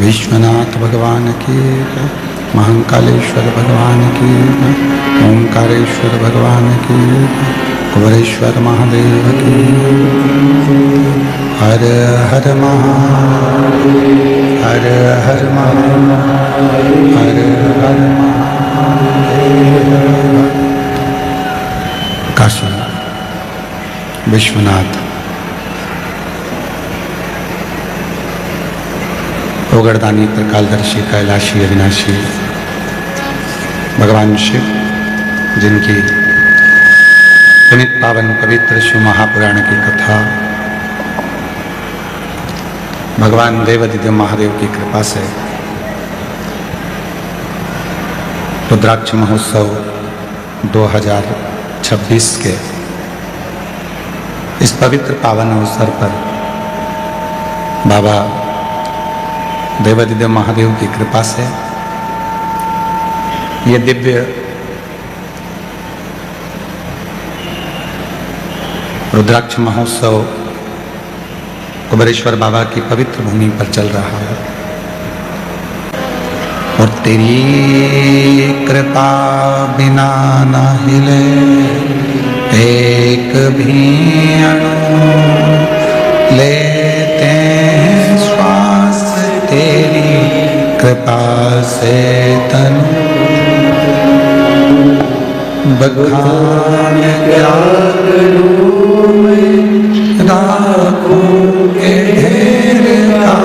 विश्वनाथ भगवान की, महाकालेश्वर भगवान की, ओंकारेश्वर भगवान की, कुबरेश्वर महादेव की। हर हर महादेव, हर हर महादेव, हर हर महादेव। काशी विश्वनाथ, ओगरदानी, त्रिकालदर्शी, कैलाशी, अविनाशी भगवान शिव, जिनकी पुनित पावन पवित्र शिव महापुराण की कथा भगवान देवादिदेव महादेव की कृपा से रुद्राक्ष महोत्सव 2026 के इस पवित्र पावन अवसर पर बाबा देवादिदेव महादेव की कृपा से ये दिव्य रुद्राक्ष महोत्सव कुबरेश्वर बाबा की पवित्र भूमि पर चल रहा है। और तेरी कृपा बिना न हिले एक भी अणु, लेते हैं श्वास तेरी कृपा से तनु। बखान क्या करूं मैं राखों के ढेर का,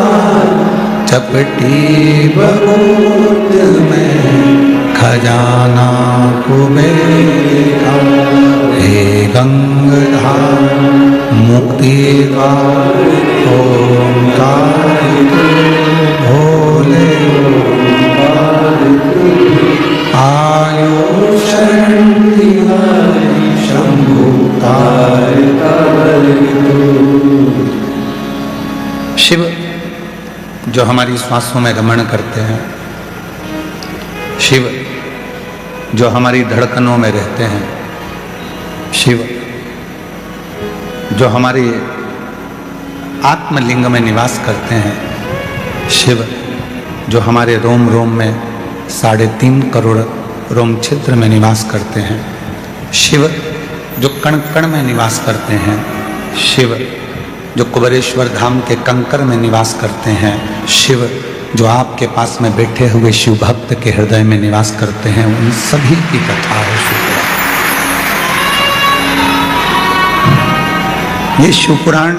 चपटी बबूत में खजाना कुबेर का। हे गंगाधार मुक्ति द्वार ओंकार भोले, आयो शरण शंभु तार। शिव जो हमारी श्वासों में रमण करते हैं, शिव जो हमारी धड़कनों में रहते हैं, शिव जो हमारे आत्मलिंग में निवास करते हैं, शिव जो हमारे रोम रोम में 3.5 करोड़ रोम छिद्र में निवास करते हैं, शिव जो कण कण में निवास करते हैं, शिव जो कुबरेश्वर धाम के कंकर में निवास करते हैं, शिव जो आपके पास में बैठे हुए शिव भक्त के हृदय में निवास करते हैं, उन सभी की कथा है शिवपुराण। ये शिवपुराण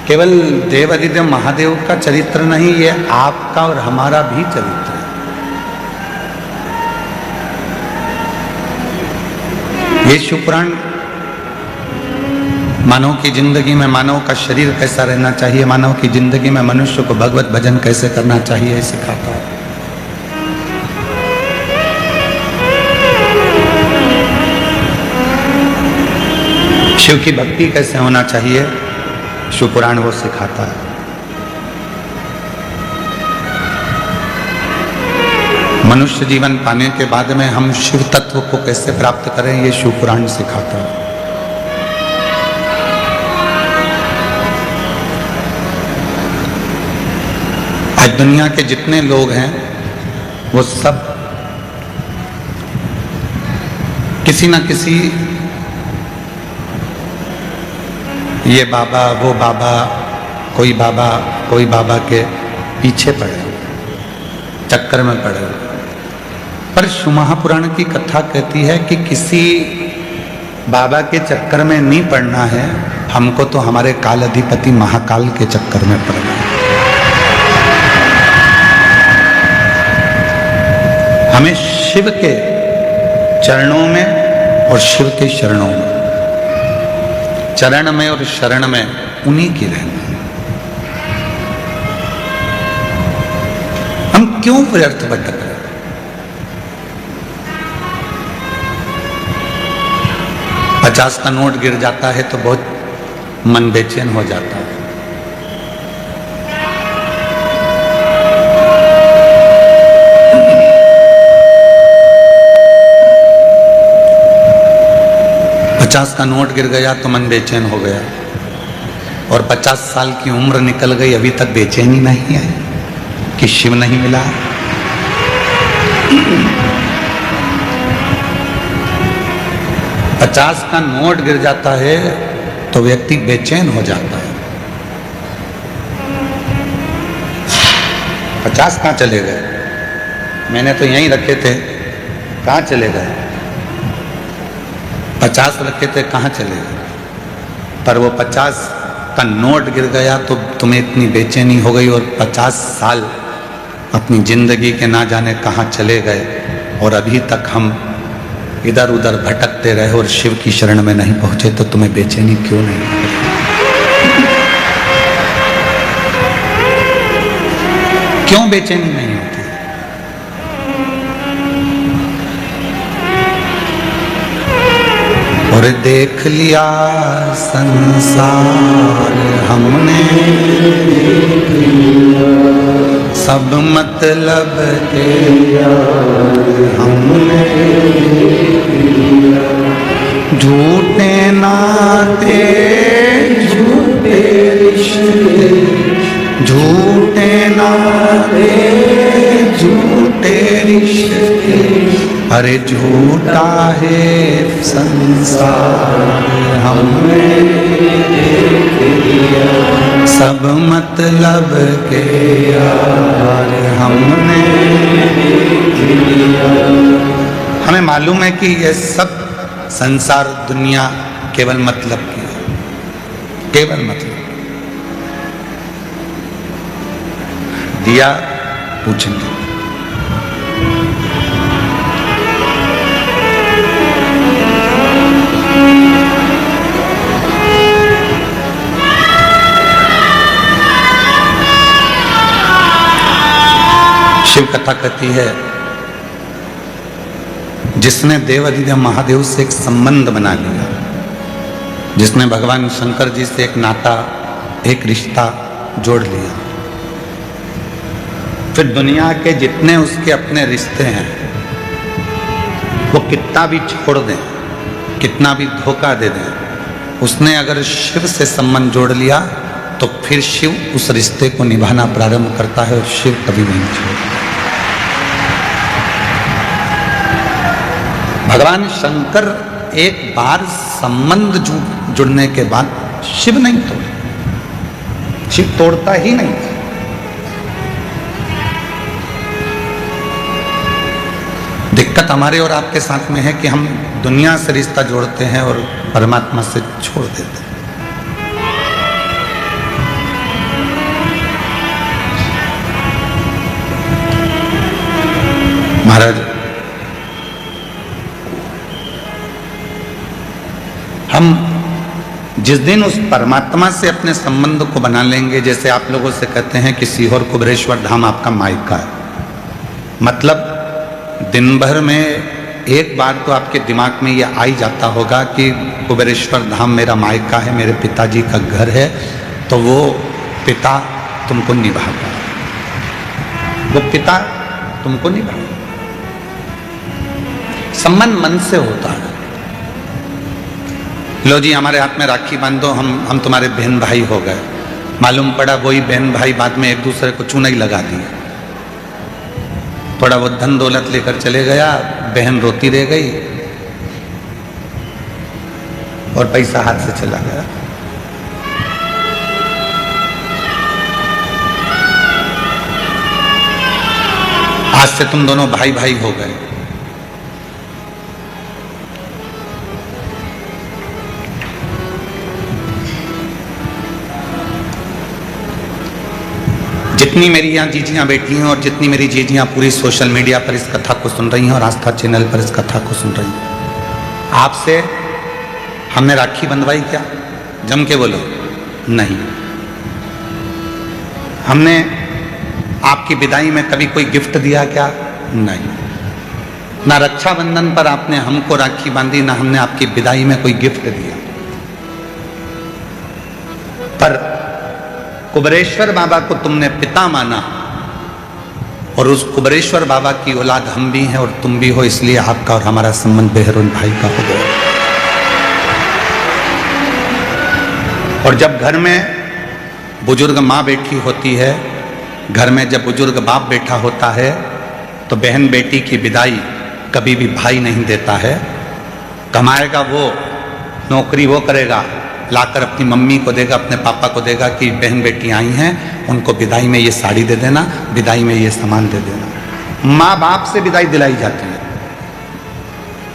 केवल देवादिदेव महादेव का चरित्र नहीं, ये आपका और हमारा भी चरित्र है। ये शिवपुराण मानव की जिंदगी में मानव का शरीर कैसा रहना चाहिए, मानव की जिंदगी में मनुष्य को भगवत भजन कैसे करना चाहिए, ये सिखाता है। शिव की भक्ति कैसे होना चाहिए, शिवपुराण वो सिखाता है। मनुष्य जीवन पाने के बाद में हम शिव तत्व को कैसे प्राप्त करें, ये शिवपुराण सिखाता है। आज दुनिया के जितने लोग हैं वो सब किसी न किसी ये बाबा वो बाबा, कोई बाबा के पीछे पड़े, चक्कर में पड़े। पर शिव महापुराण की कथा कहती है कि किसी बाबा के चक्कर में नहीं पड़ना है, हमको तो हमारे काल अधिपति महाकाल के चक्कर में पड़ना है। हमें शिव के चरणों में और शिव के शरणों में, चरण में और शरण में उन्हीं की रहना है। हम क्यों व्यर्थ भटक रहे? पचास का नोट गिर जाता है तो बहुत मन बेचैन हो जाता है। पचास का नोट गिर गया तो मन बेचैन हो गया, और 50 साल की उम्र निकल गई, अभी तक बेचैनी नहीं आई कि शिव नहीं मिला। 50 का नोट गिर जाता है तो व्यक्ति बेचैन हो जाता है। 50 कहाँ चले गए? मैंने तो यहीं रखे थे, कहाँ चले गए? 50 रखे थे, कहाँ चले गए? पर वो 50 का नोट गिर गया तो तुम्हें इतनी बेचैनी हो गई, और 50 साल अपनी जिंदगी के ना जाने कहाँ चले गए, और अभी तक हम इधर उधर भटकते रहे और शिव की शरण में नहीं पहुंचे, तो तुम्हें बेचैनी क्यों नहीं? क्यों बेचैनी नहीं होती? और देख लिया संसार हमने, सब मतलब के हमने, झूठे नाते झूठे रिश्ते, झूठे नाते झूठे रिश्ते, अरे झूठा है संसार हमने देख लिया, सब मतलब के यार हमने देख लिया। हमें मालूम है कि ये सब संसार दुनिया केवल मतलब की है, केवल मतलब। दिया पूछेंगे, शिव कथा कहती है, जिसने देव अधिदेव महादेव से एक संबंध बना लिया, जिसने भगवान शंकर जी से एक नाता, एक रिश्ता जोड़ लिया, फिर दुनिया के जितने उसके अपने रिश्ते हैं वो कितना भी छोड़ दें, कितना भी धोखा दे दें, उसने अगर शिव से संबंध जोड़ लिया तो फिर शिव उस रिश्ते को निभाना प्रारंभ करता है, और शिव कभी नहीं छोड़ता। भगवान शंकर एक बार संबंध जुड़ने के बाद शिव नहीं तोड़े, शिव तोड़ता ही नहीं। दिक्कत हमारे और आपके साथ में है कि हम दुनिया से रिश्ता जोड़ते हैं और परमात्मा से छोड़ देते हैं। महाराज, हम जिस दिन उस परमात्मा से अपने संबंध को बना लेंगे, जैसे आप लोगों से कहते हैं कि सीहोर कुबेरेश्वर धाम आपका मायका है, मतलब दिन भर में एक बार तो आपके दिमाग में ये आ ही जाता होगा कि कुबेरेश्वर धाम मेरा मायका है, मेरे पिताजी का घर है, तो वो पिता तुमको निभाता, वो पिता तुमको निभाता। संबंध मन से होता है। लो जी, हमारे हाथ में राखी बांध दो, हम तुम्हारे बहन भाई हो गए। मालूम पड़ा वही बहन भाई बाद में एक दूसरे को चूना ही लगा दिए, थोड़ा बहुत धन दौलत लेकर चले गया, बहन रोती रह गई और पैसा हाथ से चला गया। आज से तुम दोनों भाई भाई हो गए, जितनी मेरी यहाँ जीजियाँ बैठी हैं और जितनी मेरी जीजियाँ पूरी सोशल मीडिया पर इस कथा को सुन रही हैं और आस्था चैनल पर इस कथा को सुन रही हैं, आपसे हमने राखी बंधवाई क्या? जम के बोलो। नहीं। हमने आपकी विदाई में कभी कोई गिफ्ट दिया क्या? नहीं। ना रक्षाबंधन पर आपने हमको राखी बांधी, ना हमने आपकी विदाई में कोई गिफ्ट दिया। पर कुबरेश्वर बाबा को तुमने पिता माना और उस कुबरेश्वर बाबा की औलाद हम भी हैं और तुम भी हो, इसलिए आपका और हमारा संबंध बहरोन भाई का हो गया। और जब घर में बुजुर्ग माँ बैठी होती है, घर में जब बुजुर्ग बाप बैठा होता है, तो बहन बेटी की विदाई कभी भी भाई नहीं देता है। कमाएगा वो, नौकरी वो करेगा, लाकर अपनी मम्मी को देगा, अपने पापा को देगा कि बहन बेटी आई हैं, उनको विदाई में ये साड़ी दे देना, विदाई में ये सामान दे देना। माँ बाप से विदाई दिलाई जाती है।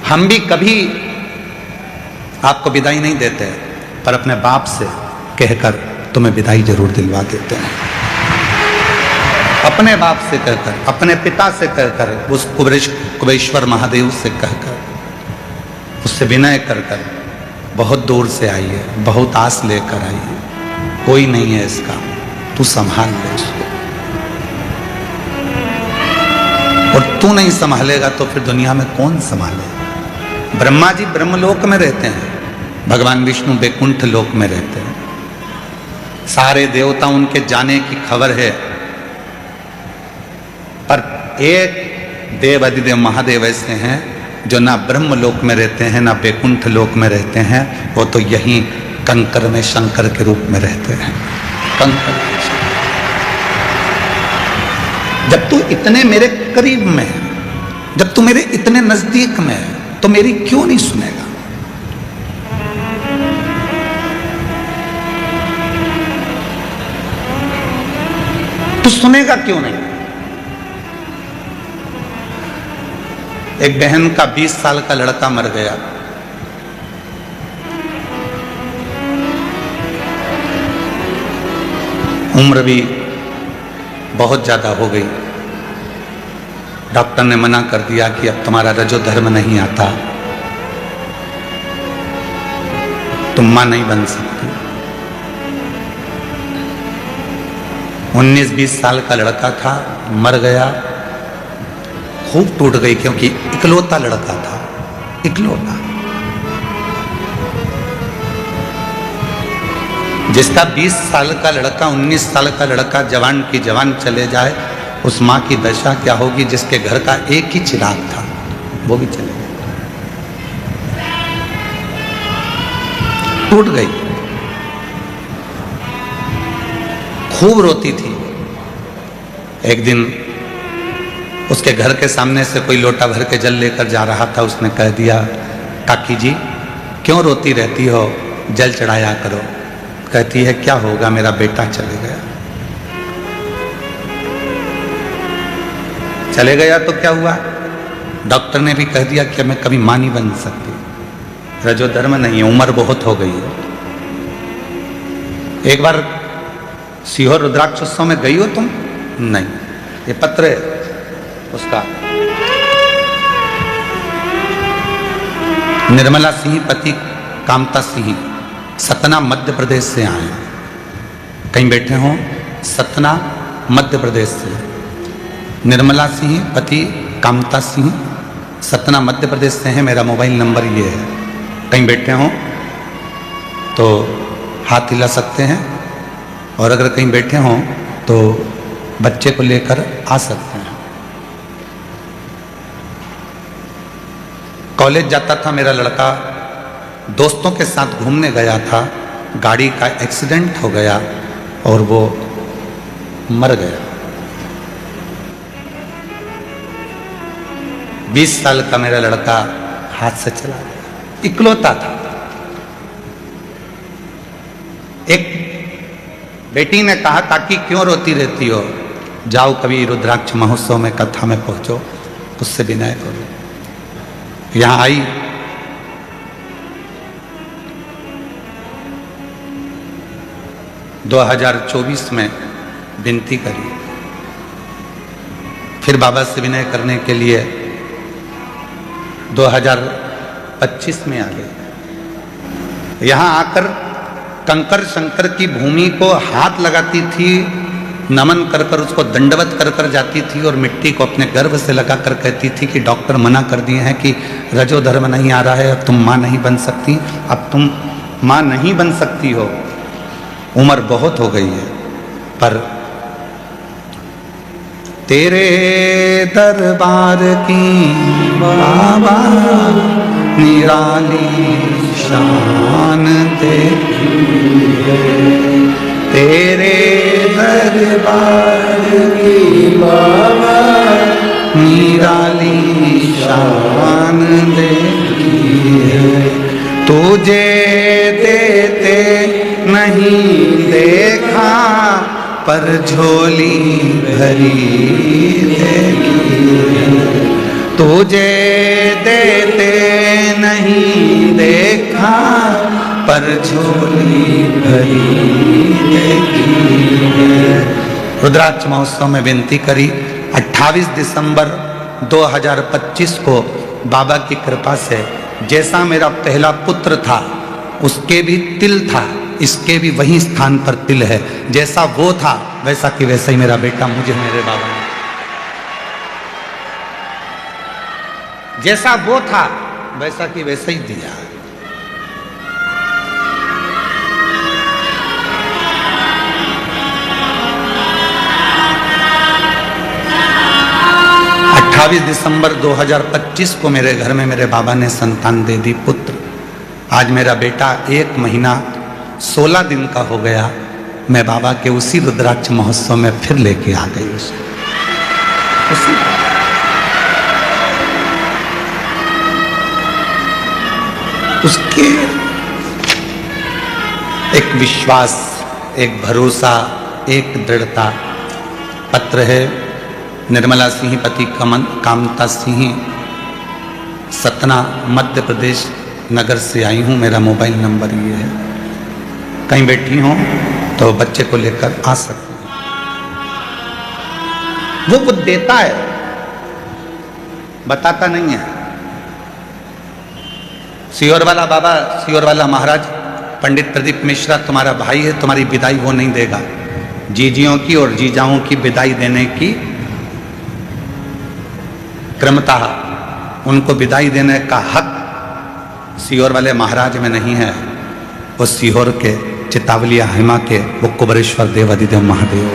हम भी कभी आपको विदाई नहीं देते, पर अपने बाप से कहकर तुम्हें विदाई जरूर दिलवा देते हैं। अपने बाप से कहकर, अपने पिता से कहकर, उस कुबेश्वर महादेव से कहकर, उससे विनय कर कर, बहुत दूर से आई है, बहुत आस लेकर आई है, कोई नहीं है इसका, तू संभाल ले उसको। और तू नहीं संभालेगा तो फिर दुनिया में कौन संभाले? ब्रह्मा जी ब्रह्मलोक में रहते हैं, भगवान विष्णु वैकुंठ लोक में रहते हैं। सारे देवता उनके जाने की खबर है, पर एक देव अधिदेव महादेव ऐसे हैं जो ना ब्रह्म लोक में रहते हैं, ना वैकुंठ लोक में रहते हैं, वो तो यहीं कंकर में शंकर के रूप में रहते हैं। कंकर। जब तू इतने मेरे करीब में है, जब तू मेरे इतने नजदीक में है, तो मेरी क्यों नहीं सुनेगा? तू सुनेगा क्यों नहीं? एक बहन का 20 साल का लड़का मर गया। उम्र भी बहुत ज्यादा हो गई। डॉक्टर ने मना कर दिया कि अब तुम्हारा रजो धर्म नहीं आता, तुम मां नहीं बन सकती। 19-20 साल का लड़का था, मर गया। खूब टूट गई, क्योंकि इकलौता लड़का था, इकलौता। जिसका 20 साल का लड़का, 19 साल का लड़का जवान की जवान चले जाए, उस मां की दशा क्या होगी जिसके घर का एक ही चिराग था, वो भी चले गए। टूट गई। खूब रोती थी। एक दिन उसके घर के सामने से कोई लोटा भर के जल लेकर जा रहा था। उसने कह दिया, काकी जी क्यों रोती रहती हो, जल चढ़ाया करो। कहती है, क्या होगा, मेरा बेटा चले गया। चले गया तो क्या हुआ? डॉक्टर ने भी कह दिया कि मैं कभी मां नहीं बन सकती, रजो धर्म नहीं है, उम्र बहुत हो गई है। एक बार सीहोर रुद्राक्ष उत्सव में गई हो तुम? नहीं। ये पत्र है उसका। निर्मला सिंह पति कामता सिंह, सतना मध्य प्रदेश से आए। कहीं बैठे हो? सतना मध्य प्रदेश से। निर्मला सिंह पति कामता सिंह, सतना मध्य प्रदेश से हैं। मेरा मोबाइल नंबर ये है। कहीं बैठे हो तो हाथ हिला सकते हैं, और अगर कहीं बैठे हो तो बच्चे को लेकर आ सकते हैं। कॉलेज जाता था मेरा लड़का, दोस्तों के साथ घूमने गया था, गाड़ी का एक्सीडेंट हो गया और वो मर गया। 20 साल का मेरा लड़का हाथ से चला गया, इकलौता था। एक बेटी ने कहा, काकी क्यों रोती रहती हो, जाओ कभी रुद्राक्ष महोत्सव में कथा में पहुंचो, उससे विनय करो। यहां आई, दो 2024 में विनती करी, फिर बाबा से विनय करने के लिए 2025 में आ गए। यहाँ आकर कंकर शंकर की भूमि को हाथ लगाती थी, नमन कर कर उसको दंडवत कर कर जाती थी और मिट्टी को अपने गर्भ से लगा कर कहती थी कि डॉक्टर मना कर दिए हैं कि रजोधर्म नहीं आ रहा है, अब तुम माँ नहीं बन सकती, अब तुम माँ नहीं बन सकती हो, उम्र बहुत हो गई है। पर तेरे दरबार की बाबा निराली शान देखी है, तेरे दरबार की बाबा निराली शान देखी है। तुझे देते नहीं देखा पर झोली भरी देखी है, तुझे देते नहीं देखा पर झोली भरी देखी है। रुद्राक्ष महोत्सव में विनती करी 28 दिसंबर 2025 को बाबा की कृपा से जैसा मेरा पहला पुत्र था उसके भी तिल था, इसके भी वही स्थान पर तिल है, जैसा वो था वैसा कि वैसा ही मेरा बेटा मुझे मेरे बाबा ने, जैसा वो था वैसा कि वैसा ही दिया। दिसंबर 2025 को मेरे घर में मेरे बाबा ने संतान दे दी, पुत्र। आज मेरा बेटा 1 महीना 16 दिन का हो गया। मैं बाबा के उसी रुद्राक्ष महोत्सव में फिर लेके आ गई उसके एक विश्वास, एक भरोसा, एक दृढ़ता। पत्र है निर्मला सिंह पति कामता सिंह, सतना मध्य प्रदेश नगर से आई हूँ। मेरा मोबाइल नंबर ये है, कहीं बैठी हो तो बच्चे को लेकर आ सकते हैं। वो कुछ देता है, बताता नहीं है। सियोर वाला बाबा, सियोर वाला महाराज पंडित प्रदीप मिश्रा तुम्हारा भाई है, तुम्हारी विदाई वो नहीं देगा। जीजियों की और जीजाओं की विदाई देने की क्रमता, उनको विदाई देने का हक सीहोर वाले महाराज में नहीं है। वो सीहोर के चितावलिया हिमा के वो कुबरेश्वर देव अधिदेव महादेव,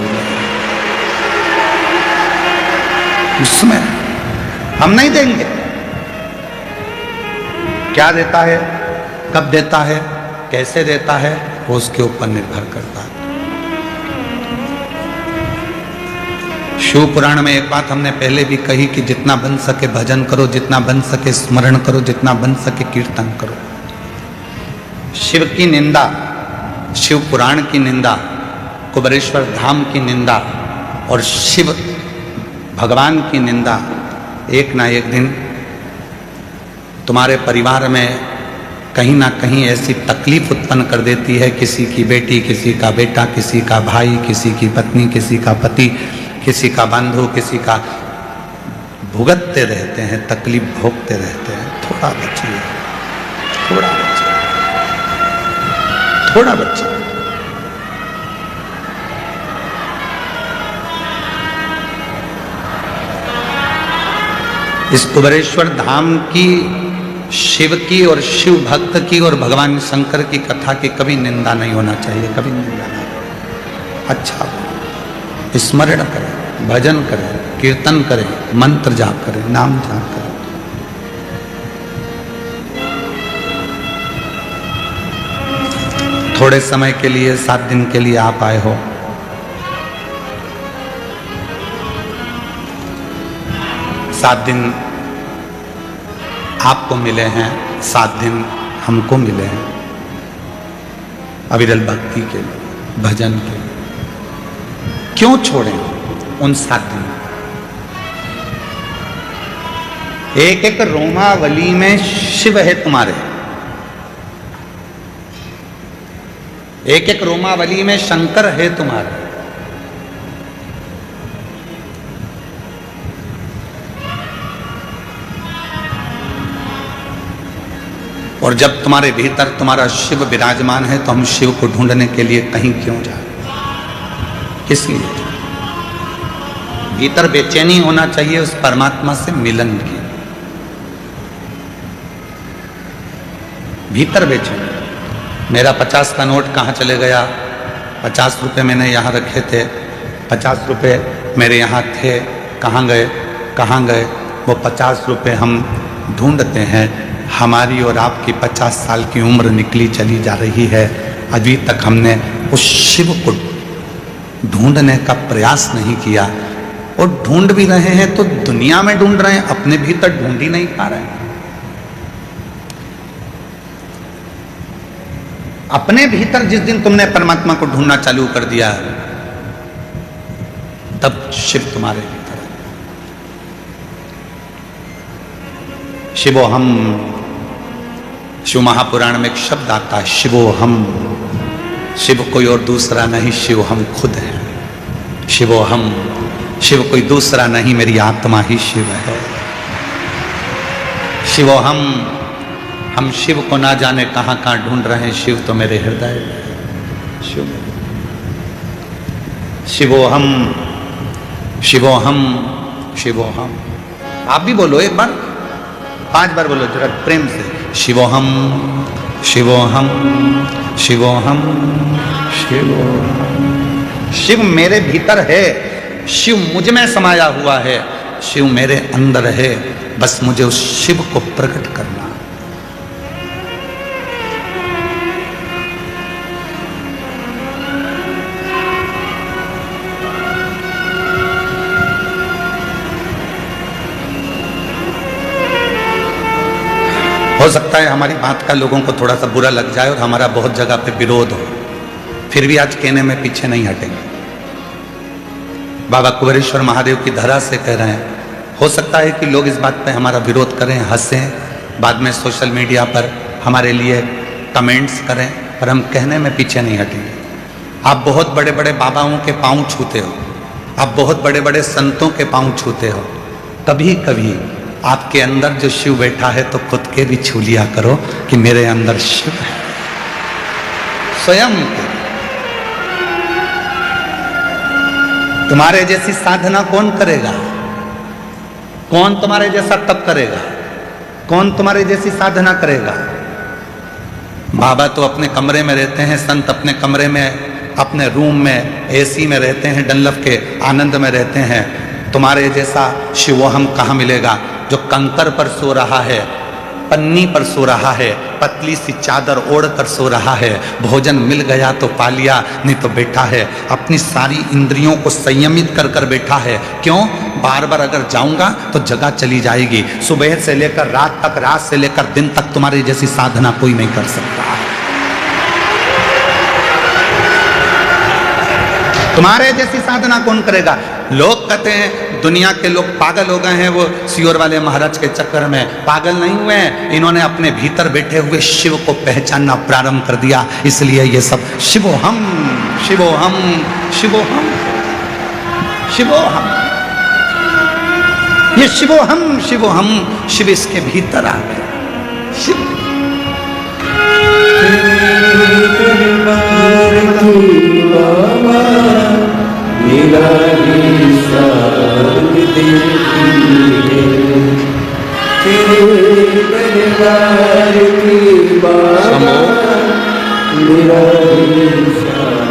उसमें हम नहीं देंगे। क्या देता है, कब देता है, कैसे देता है, वो उसके ऊपर निर्भर करता है। शिव पुराण में एक बात हमने पहले भी कही कि जितना बन सके भजन करो, जितना बन सके स्मरण करो, जितना बन सके कीर्तन करो। शिव की निंदा, शिव पुराण की निंदा, कुबरेश्वर धाम की निंदा और शिव भगवान की निंदा एक ना एक दिन तुम्हारे परिवार में कहीं ना कहीं ऐसी तकलीफ उत्पन्न कर देती है। किसी की बेटी, किसी का बेटा, किसी का भाई, किसी की पत्नी, किसी का पति, किसी का बंधु, किसी का, भुगतते रहते हैं, तकलीफ भोगते रहते हैं। थोड़ा बचिए, थोड़ा बचिए, थोड़ा बचिए। इस कुबरेश्वर धाम की, शिव की और शिव भक्त की और भगवान शंकर की कथा की कभी निंदा नहीं होना चाहिए, कभी निंदा नहीं। अच्छा स्मरण करें, भजन करें, कीर्तन करें, मंत्र जाप करें, नाम जाप करें। थोड़े समय के लिए, 7 दिन के लिए आप आए हो, 7 दिन आपको मिले हैं, 7 दिन हमको मिले हैं अविरल भक्ति के लिए, भजन के लिए। क्यों छोड़ें उन 7 दिन? एक एक रोमावली में शिव है तुम्हारे, एक एक रोमावली में शंकर है तुम्हारे। और जब तुम्हारे भीतर तुम्हारा शिव विराजमान है तो हम शिव को ढूंढने के लिए कहीं क्यों जाए? किस लिए? भीतर बेचैनी होना चाहिए उस परमात्मा से मिलन की। भीतर बेचैनी। मेरा 50 का नोट कहाँ चले गया? 50 रुपये मैंने यहाँ रखे थे, 50 रुपये मेरे यहाँ थे, कहाँ गए? कहाँ गए? वो 50 रुपये हम ढूंढते हैं। हमारी और आपकी 50 साल की उम्र निकली चली जा रही है, अभी तक हमने उस शिव को ढूंढने का प्रयास नहीं किया। और ढूंढ भी रहे हैं तो दुनिया में ढूंढ रहे हैं, अपने भीतर ढूंढ ही नहीं पा रहे हैं। अपने भीतर जिस दिन तुमने परमात्मा को ढूंढना चालू कर दिया तब शिव तुम्हारे भीतर है। शिवोहम, शिव महापुराण में एक शब्द आता है, शिवोहम। शिव कोई और दूसरा नहीं, शिव हम खुद हैं। शिवोहम, शिव कोई दूसरा नहीं, मेरी आत्मा ही शिव है। शिवोहम, हम शिव को ना जाने कहां कहां ढूंढ रहे हैं, शिव तो मेरे हृदय में। शिव, शिवोहम, शिवोहम, शिवोहम। आप भी बोलो एक बार, 5 बार बोलो जरा प्रेम से। शिवोहम, शिवोहम, शिवोहम, शिवोहम। शिव मेरे भीतर है, शिव मुझ में समाया हुआ है, शिव मेरे अंदर है, बस मुझे उस शिव को प्रकट करना। हो सकता है हमारी बात का लोगों को थोड़ा सा बुरा लग जाए और हमारा बहुत जगह पे विरोध हो, फिर भी आज कहने में पीछे नहीं हटेंगे। बाबा कुबेरेश्वर महादेव की धरा से कह रहे हैं। हो सकता है कि लोग इस बात पे हमारा विरोध करें, हंसें, बाद में सोशल मीडिया पर हमारे लिए कमेंट्स करें, पर हम कहने में पीछे नहीं हटेंगे। आप बहुत बड़े बड़े बाबाओं के पांव छूते हो, आप बहुत बड़े बड़े संतों के पांव छूते हो, कभी कभी आपके अंदर जो शिव बैठा है तो खुद के भी छू लिया करो कि मेरे अंदर शिव है। स्वयं के। तुम्हारे जैसी साधना कौन करेगा? कौन तुम्हारे जैसा तप करेगा? कौन तुम्हारे जैसी साधना करेगा? बाबा तो अपने कमरे में रहते हैं, संत अपने कमरे में, अपने रूम में एसी में रहते हैं, डनलप के आनंद में रहते हैं। तुम्हारे जैसा शिवोहम कहाँ मिलेगा जो कंकर पर सो रहा है, पन्नी पर सो रहा है, पतली सी चादर ओढ़ कर सो रहा है। भोजन मिल गया तो पा लिया, नहीं तो बैठा है अपनी सारी इंद्रियों को संयमित कर कर बैठा है। क्यों? बार बार अगर जाऊंगा तो जगह चली जाएगी। सुबह से लेकर रात तक, रात से लेकर दिन तक तुम्हारी जैसी साधना कोई नहीं कर सकता। तुम्हारे जैसी साधना कौन करेगा? लोग कहते हैं दुनिया के लोग पागल हो गए हैं, वो सियोर वाले महाराज के चक्कर में। पागल नहीं हुए, इन्होंने अपने भीतर बैठे हुए शिव को पहचानना प्रारंभ कर दिया, इसलिए ये सब शिवोहम, शिवोहम, शिवोहम, शिवोहम। ये शिवोहम, शिवोहम, शिव इसके भीतर आ गया। शिव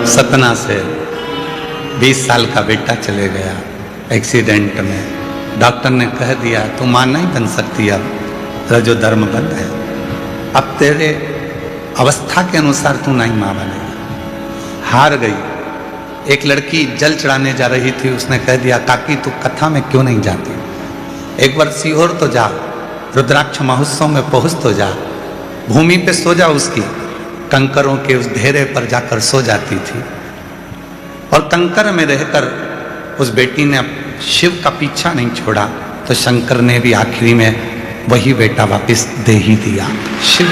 सतना से 20 साल का बेटा चले गया एक्सीडेंट में। डॉक्टर ने कह दिया तू मां नहीं बन सकती, अब रजो धर्म बंद है, अब तेरे अवस्था के अनुसार तू नहीं मां बनेगी। हार गई। एक लड़की जल चढ़ाने जा रही थी, उसने कह दिया काकी तू कथा में क्यों नहीं जाती, एक बार सीहोर तो जा, रुद्राक्ष महोत्सव में पहुंच तो जा, भूमि पे सो जा, उसकी कंकरों के उस ढेरे पर जाकर सो जाती थी। और कंकर में रहकर उस बेटी ने शिव का पीछा नहीं छोड़ा, तो शंकर ने भी आखिरी में वही बेटा वापस दे ही दिया। शिव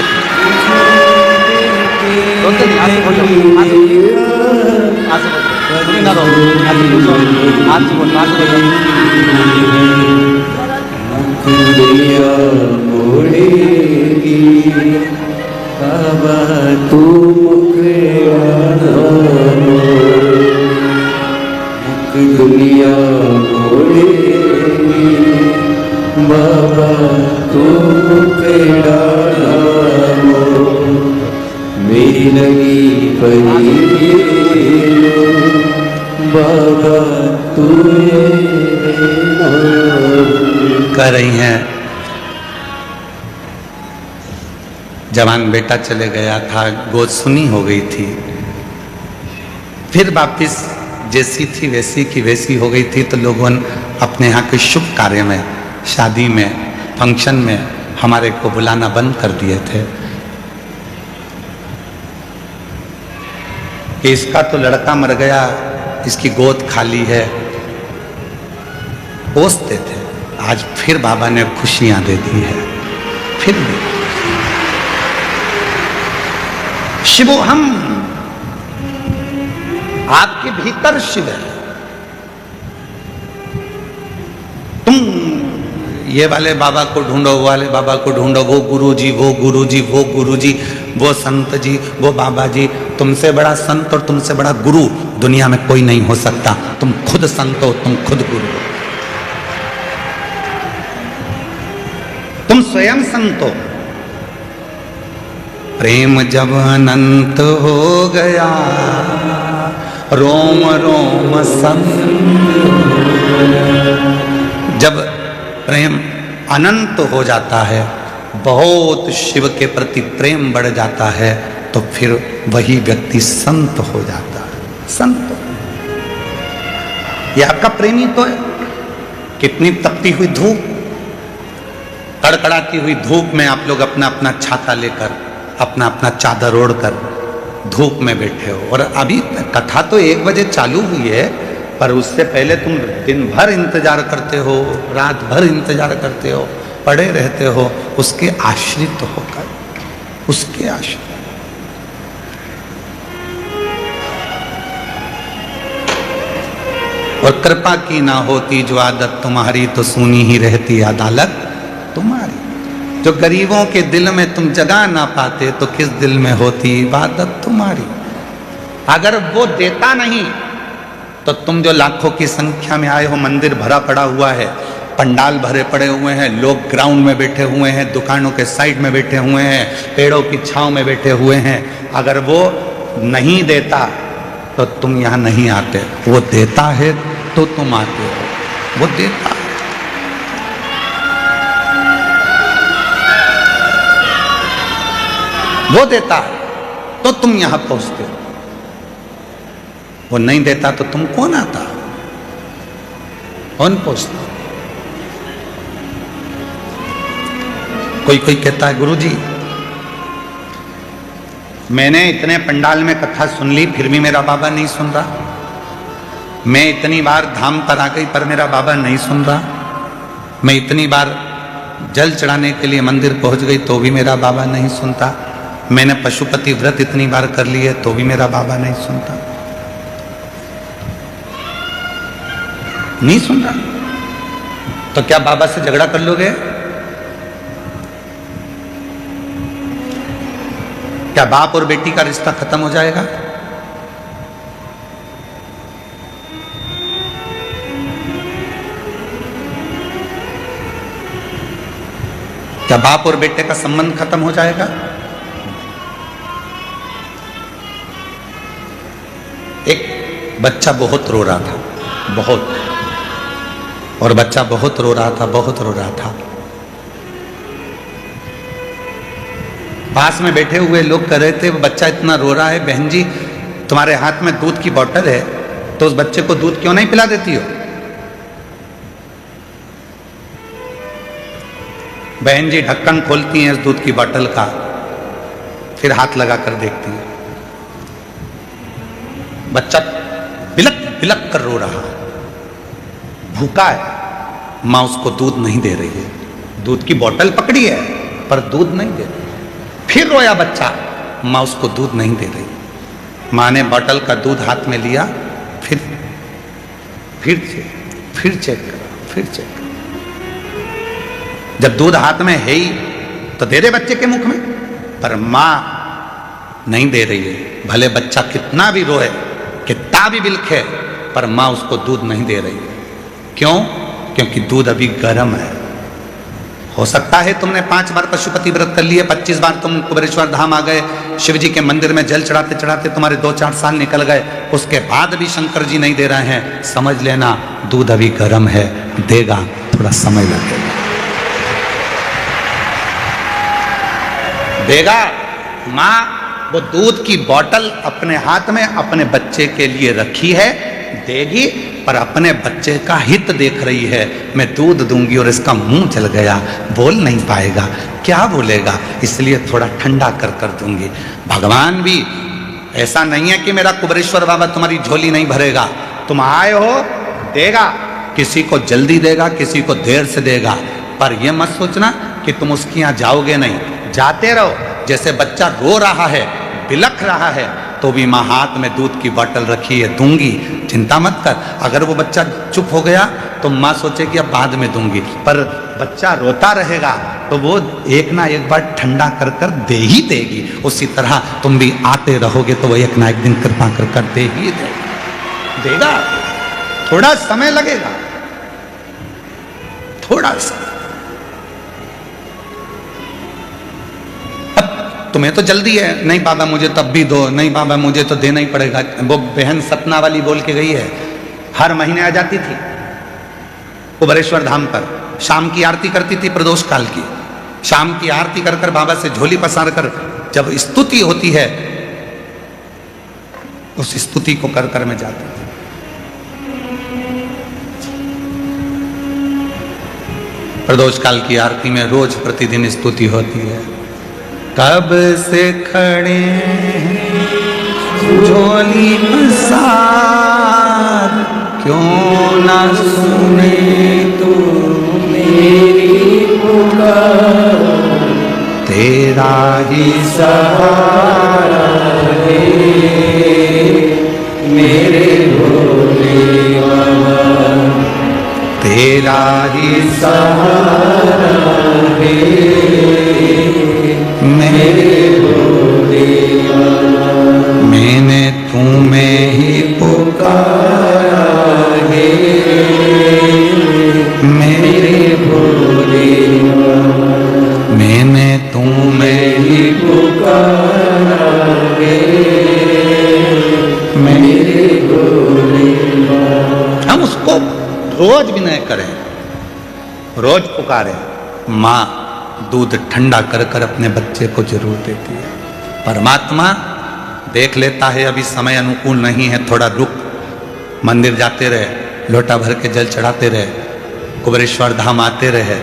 जवान बेटा चले गया था, गोद सुनी हो गई थी, फिर वापिस जैसी थी वैसी की वैसी हो गई थी। तो लोगों ने अपने यहाँ के शुभ कार्य में, शादी में, फंक्शन में हमारे को बुलाना बंद कर दिए थे कि इसका तो लड़का मर गया, इसकी गोद खाली है, पोसते थे। आज फिर बाबा ने खुशियां दे दी है। फिर भी शिवो हम, आपके भीतर शिव है। तुम ये वाले बाबा को ढूंढो, वो वाले बाबा को ढूंढो, वो गुरुजी, वो गुरुजी, वो गुरुजी, वो संत जी, वो बाबा जी। तुमसे बड़ा संत और तुमसे बड़ा गुरु दुनिया में कोई नहीं हो सकता। तुम खुद संत हो, तुम खुद गुरु हो, तुम स्वयं संत हो। प्रेम जब अनंत हो गया, रोम रोम संत। जब प्रेम अनंत हो जाता है, बहुत शिव के प्रति प्रेम बढ़ जाता है, तो फिर वही व्यक्ति संत हो जाता है। संत ये आपका प्रेमी तो है। कितनी तपती हुई धूप, कड़कड़ाती हुई धूप में आप लोग अपना अपना छाता लेकर, अपना अपना चादर ओढ़कर धूप में बैठे हो। और अभी कथा तो 1 बजे चालू हुई है, पर उससे पहले तुम दिन भर इंतजार करते हो, रात भर इंतजार करते हो, पड़े रहते हो उसके आश्रित होकर, उसके आश्रित। और कृपा की ना होती जो आदत तुम्हारी, तो सुनी ही रहती अदालत तुम्हारी। जो गरीबों के दिल में तुम जगा ना पाते, तो किस दिल में होती इबादत तुम्हारी। अगर वो देता नहीं तो तुम जो लाखों की संख्या में आए हो, मंदिर भरा पड़ा हुआ है, पंडाल भरे पड़े हुए हैं, लोग ग्राउंड में बैठे हुए हैं, दुकानों के साइड में बैठे हुए हैं, पेड़ों की छांव में बैठे हुए हैं, अगर वो नहीं देता तो तुम यहाँ नहीं आते। वो देता है तो तुम आते हो। वो देता है। वो देता है तो तुम यहां पहुंचते हो। वो नहीं देता तो तुम कौन आता, कौन पहुंचता। कोई कोई कहता है गुरुजी मैंने इतने पंडाल में कथा सुन ली, फिर भी मेरा बाबा नहीं सुन रहा। मैं इतनी बार धाम पर आ गई पर मेरा बाबा नहीं सुन रहा। मैं इतनी बार जल चढ़ाने के लिए मंदिर पहुंच गई तो भी मेरा बाबा नहीं सुनता। मैंने पशुपति व्रत इतनी बार कर ली है तो भी मेरा बाबा नहीं सुनता। नहीं सुन रहा तो क्या बाबा से झगड़ा कर लोगे? क्या बाप और बेटी का रिश्ता खत्म हो जाएगा? क्या बाप और बेटे का संबंध खत्म हो जाएगा? एक बच्चा बहुत रो रहा था, बहुत, और बच्चा बहुत रो रहा था, बहुत रो रहा था। पास में बैठे हुए लोग कह रहे थे वो बच्चा इतना रो रहा है, बहन जी तुम्हारे हाथ में दूध की बोतल है तो उस बच्चे को दूध क्यों नहीं पिला देती हो? बहन जी ढक्कन खोलती हैं इस दूध की बोतल का, फिर हाथ लगा कर देखती है। बच्चा बिलक बिलक कर रो रहा, भूखा है, मां उसको दूध नहीं दे रही है। दूध की बोतल पकड़ी है पर दूध नहीं दे रही। फिर रोया बच्चा, मां उसको दूध नहीं दे रही। मां ने बोतल का दूध हाथ में लिया, फिर चेक करा, फिर चेक करा। जब दूध हाथ में है ही तो दे दे बच्चे के मुख में, पर मां नहीं दे रही है। भले बच्चा कितना भी रोए, कितना भी बिलखे, पर मां उसको दूध नहीं दे रही है। क्यों? क्योंकि दूध अभी गर्म है। हो सकता है तुमने 5 बार पशुपति व्रत कर लिए, 25 बार तुम कुबेरेश्वर धाम आ गए, शिव जी के मंदिर में जल चढ़ाते चढ़ाते तुम्हारे 2-4 साल निकल गए, उसके बाद भी शंकर जी नहीं दे रहे हैं। समझ लेना दूध अभी गर्म है, देगा, थोड़ा समय लगेगा। देगा। माँ वो दूध की बोतल अपने हाथ में अपने बच्चे के लिए रखी है, देगी, पर अपने बच्चे का हित देख रही है। मैं दूध दूंगी और इसका मुंह जल गया, बोल नहीं पाएगा, क्या बोलेगा, इसलिए थोड़ा ठंडा कर कर दूंगी। भगवान भी ऐसा नहीं है कि मेरा कुबेरेश्वर बाबा तुम्हारी झोली नहीं भरेगा, तुम आए हो देगा, किसी को जल्दी देगा, किसी को देर से देगा, पर यह मत सोचना कि तुम उसके यहाँ जाओगे नहीं, जाते रहो। जैसे बच्चा रो रहा है, बिलख रहा है, तो भी माँ हाथ में दूध की बोतल रखी है, दूंगी, चिंता मत कर। अगर वो बच्चा चुप हो गया तो माँ सोचेगी अब बाद में दूंगी, पर बच्चा रोता रहेगा तो वो एक ना एक बार ठंडा कर कर दे ही देगी। उसी तरह तुम भी आते रहोगे तो वो एक ना एक दिन कृपा कर कर दे ही देगा। थोड़ा समय लगेगा, थोड़ा सा। तुम्हें तो जल्दी है, नहीं बाबा मुझे तब भी दो, नहीं बाबा मुझे तो देना ही पड़ेगा। वो बहन सतना वाली बोल के गई है, हर महीने आ जाती थी कुबेरेश्वर धाम पर, शाम की आरती करती थी, प्रदोष काल की शाम की आरती कर कर बाबा से झोली पसार कर जब स्तुति होती है उस स्तुति को कर कर मैं जाती थी। प्रदोष काल की आरती में रोज प्रतिदिन स्तुति होती है। कब से खड़े झोली पसार, क्यों ना सुने तू मेरी पुकार, तेरा ही सहारा है मेरे भोले बाबा, तेरा ही सहारा है मेरे भोले बाबा, मैंने तुम्हें ही पुकारा है मेरे भोले बाबा, मैंने तुम्हें ही पुकारा है मेरे भोले बाबा। हम उसको रोज विनय करें, रोज पुकारें। माँ दूध ठंडा कर कर अपने बच्चे को जरूर देती है। परमात्मा देख लेता है अभी समय अनुकूल नहीं है, थोड़ा रुक, मंदिर जाते रहे, लोटा भर के जल चढ़ाते रहे, कुबेरेश्वर धाम आते रहे,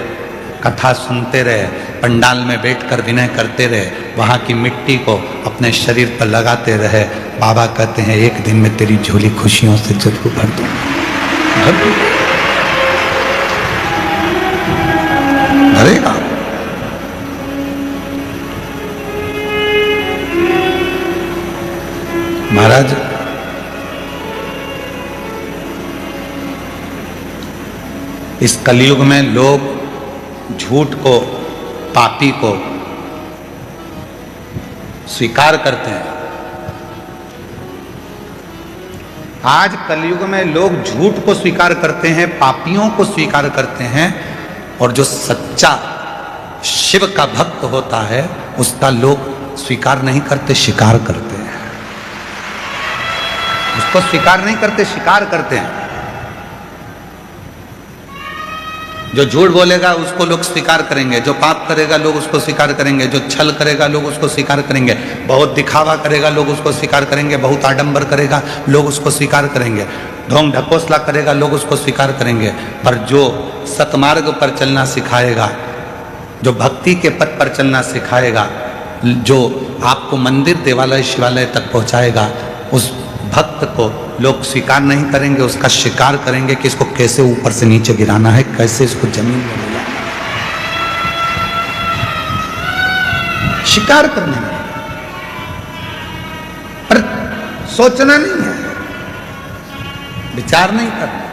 कथा सुनते रहे, पंडाल में बैठकर विनय करते रहे, वहाँ की मिट्टी को अपने शरीर पर लगाते रहे। बाबा कहते हैं एक दिन में तेरी झोली खुशियों से जरूर भर दूंगा। भरेगा। महाराज इस कलयुग में लोग झूठ को, पापी को स्वीकार करते हैं। आज कलयुग में लोग झूठ को स्वीकार करते हैं, पापियों को स्वीकार करते हैं, और जो सच्चा शिव का भक्त होता है उसका लोग स्वीकार नहीं करते, शिकार करते हैं। उसको स्वीकार नहीं करते, शिकार करते हैं। जो झूठ बोलेगा उसको लोग स्वीकार करेंगे, जो पाप करेगा लोग उसको स्वीकार करेंगे, जो छल करेगा लोग उसको स्वीकार करेंगे, बहुत दिखावा करेगा लोग उसको स्वीकार करेंगे, बहुत आडंबर करेगा लोग उसको स्वीकार करेंगे, ढोंग ढकोसला करेगा लोग उसको स्वीकार करेंगे। पर जो सतमार्ग पर चलना सिखाएगा, जो भक्ति के पथ पर चलना सिखाएगा, जो आपको मंदिर देवालय शिवालय तक पहुंचाएगा, उस भक्त को लोग स्वीकार नहीं करेंगे, उसका शिकार करेंगे कि इसको कैसे ऊपर से नीचे गिराना है, कैसे इसको जमीन में ले जाना है। शिकार करने में, पर सोचना नहीं है, विचार नहीं करना।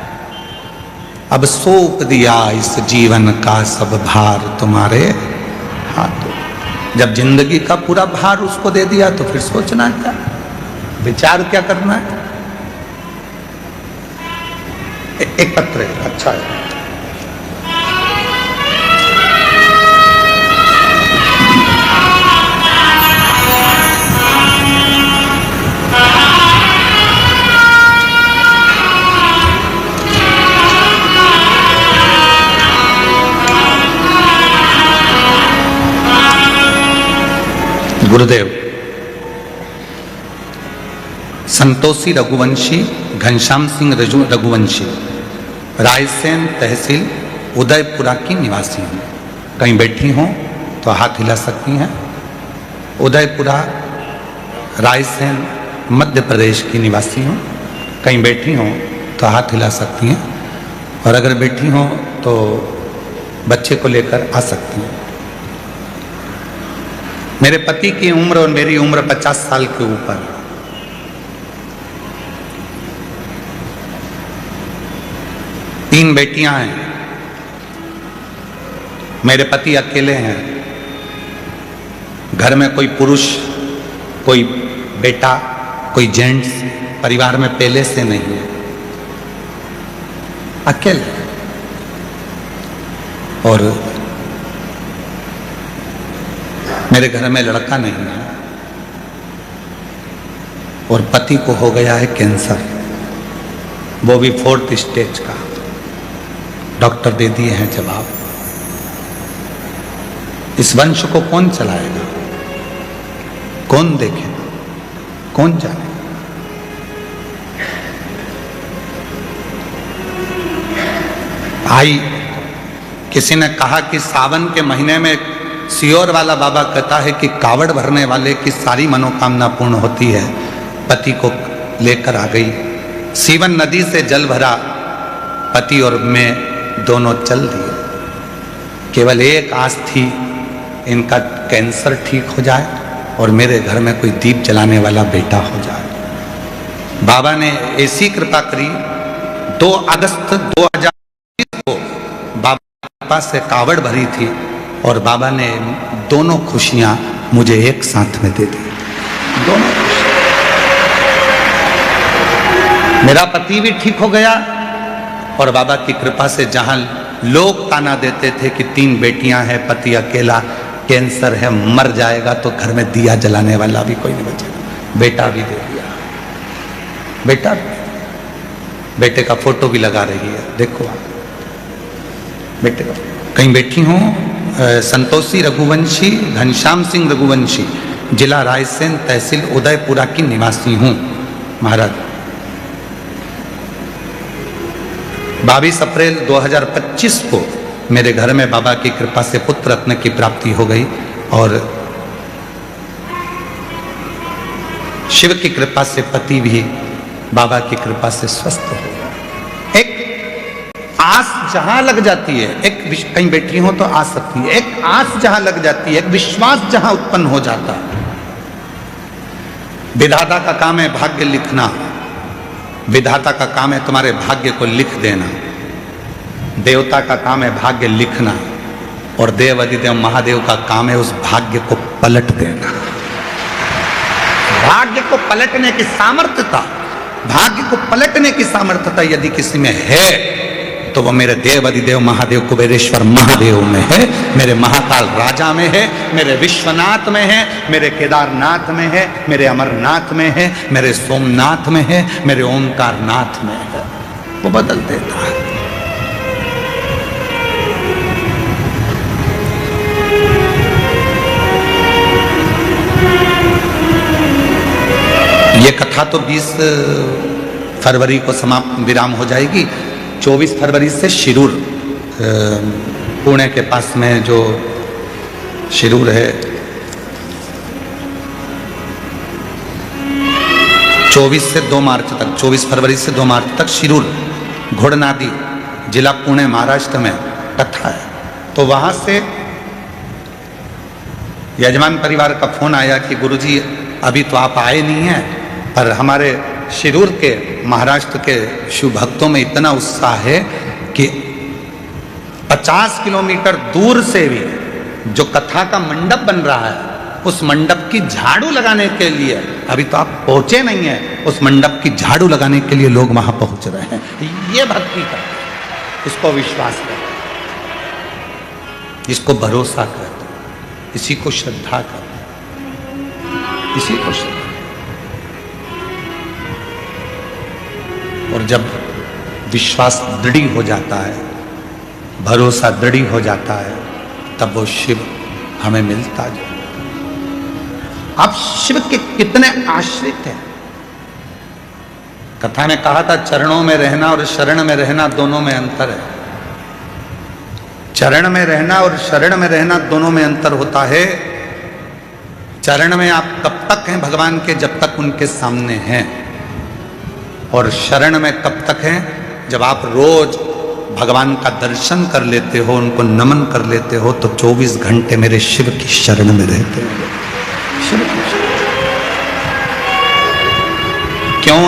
अब सौंप दिया इस जीवन का सब भार तुम्हारे हाथों। जब जिंदगी का पूरा भार उसको दे दिया तो फिर सोचना क्या, विचार क्या करना है। एक पत्र है, अच्छा है। गुरुदेव संतोषी रघुवंशी घनश्याम सिंह रघुवंशी रायसेन तहसील उदयपुरा की निवासी हूँ। कहीं बैठी हों तो हाथ हिला सकती हैं। उदयपुरा रायसेन मध्य प्रदेश की निवासी हूँ। कहीं बैठी हों तो हाथ हिला सकती हैं, और अगर बैठी हों तो बच्चे को लेकर आ सकती हैं। मेरे पति की उम्र और मेरी उम्र 50 साल के ऊपर। तीन बेटियां हैं। मेरे पति अकेले हैं। घर में कोई पुरुष, कोई बेटा, कोई जेंट्स परिवार में पहले से नहीं है, अकेले। और मेरे घर में लड़का नहीं है, और पति को हो गया है कैंसर, वो भी 4th स्टेज का। डॉक्टर दे दिए हैं जवाब। इस वंश को कौन चलाएगा, कौन देखेगा, कौन जाने। भाई, किसी ने कहा कि सावन के महीने में सियोर वाला बाबा कहता है कि कावड़ भरने वाले की सारी मनोकामना पूर्ण होती है। पति को लेकर आ गई, सीवन नदी से जल भरा, पति और मैं दोनों चल दिए। केवल एक आस थी, इनका कैंसर ठीक हो जाए और मेरे घर में कोई दीप जलाने वाला बेटा हो जाए। बाबा ने ऐसी कृपा करी। 2 अगस्त 2020 को बाबा से कावड़ भरी थी, और बाबा ने दोनों खुशियां मुझे एक साथ में दे दी। दोनों खुशियां। मेरा पति भी ठीक हो गया, और बाबा की कृपा से जहां लोग ताना देते थे कि 3 बेटियां हैं, पति अकेला, कैंसर है, मर जाएगा, तो घर में दिया जलाने वाला भी कोई नहीं बचेगा। बेटा भी दे दिया। बेटा, बेटे का फोटो भी लगा रही है, देखो आप बेटे का। कहीं बैठी हूँ। संतोषी रघुवंशी घनश्याम सिंह रघुवंशी, जिला रायसेन तहसील उदयपुरा की निवासी हूँ। महाराज, 22 अप्रैल 2025 को मेरे घर में बाबा की कृपा से पुत्र रत्न की प्राप्ति हो गई, और शिव की कृपा से पति भी बाबा की कृपा से स्वस्थ हो गया। एक आस जहां लग जाती है, एक कहीं बैठी हो तो आ सकती है, एक आस जहां लग जाती है, एक विश्वास जहां उत्पन्न हो जाता है। विधाता का काम है भाग्य लिखना। विधाता का काम है तुम्हारे भाग्य को लिख देना। देवता का काम है भाग्य लिखना, और देव अधिदेव महादेव का काम है उस भाग्य को पलट देना। भाग्य को पलटने की सामर्थ्यता, भाग्य को पलटने की सामर्थ्यता यदि किसी में है, तो वो मेरे देव अधिदेव महादेव कुबेरेश्वर महादेव में है, मेरे महाकाल राजा में है, मेरे विश्वनाथ में है, मेरे केदारनाथ में है, मेरे अमरनाथ में है, मेरे सोमनाथ में है, मेरे ओंकार नाथ में है। वो बदल देता है। ये कथा तो 20 फरवरी को समाप्त विराम हो जाएगी। 24 फरवरी से शिरूर, पुणे के पास में जो शिरूर है, 24 से 2 मार्च तक, 24 फरवरी से 2 मार्च तक शिरूर घोड़नादी, जिला पुणे, महाराष्ट्र में कथा है। तो वहां से यजमान परिवार का फोन आया कि गुरुजी अभी तो आप आए नहीं हैं, पर हमारे शिरूर के, महाराष्ट्र के शिव भक्तों में इतना उत्साह है कि 50 किलोमीटर दूर से भी जो कथा का मंडप बन रहा है, उस मंडप की झाड़ू लगाने के लिए, अभी तो आप पहुंचे नहीं हैं, उस मंडप की झाड़ू लगाने के लिए लोग वहां पहुंच रहे हैं। ये भक्ति का, इसको विश्वास करते, इसको भरोसा करते, इसी को श्रद्धा करते, इसी को श्रद्धा। और जब विश्वास दृढ़ हो जाता है, भरोसा दृढ़ हो जाता है, तब वो शिव हमें मिलता जाए। आप शिव के कितने आश्रित हैं। कथा में कहा था चरणों में रहना और शरण में रहना दोनों में अंतर है। चरण में रहना और शरण में रहना दोनों में अंतर होता है। चरण में आप तब तक हैं भगवान के जब तक उनके सामने हैं, और शरण में कब तक हैं जब आप रोज भगवान का दर्शन कर लेते हो, उनको नमन कर लेते हो, तो 24 घंटे मेरे शिव की शरण में रहते हो। शिव की शरण। क्यों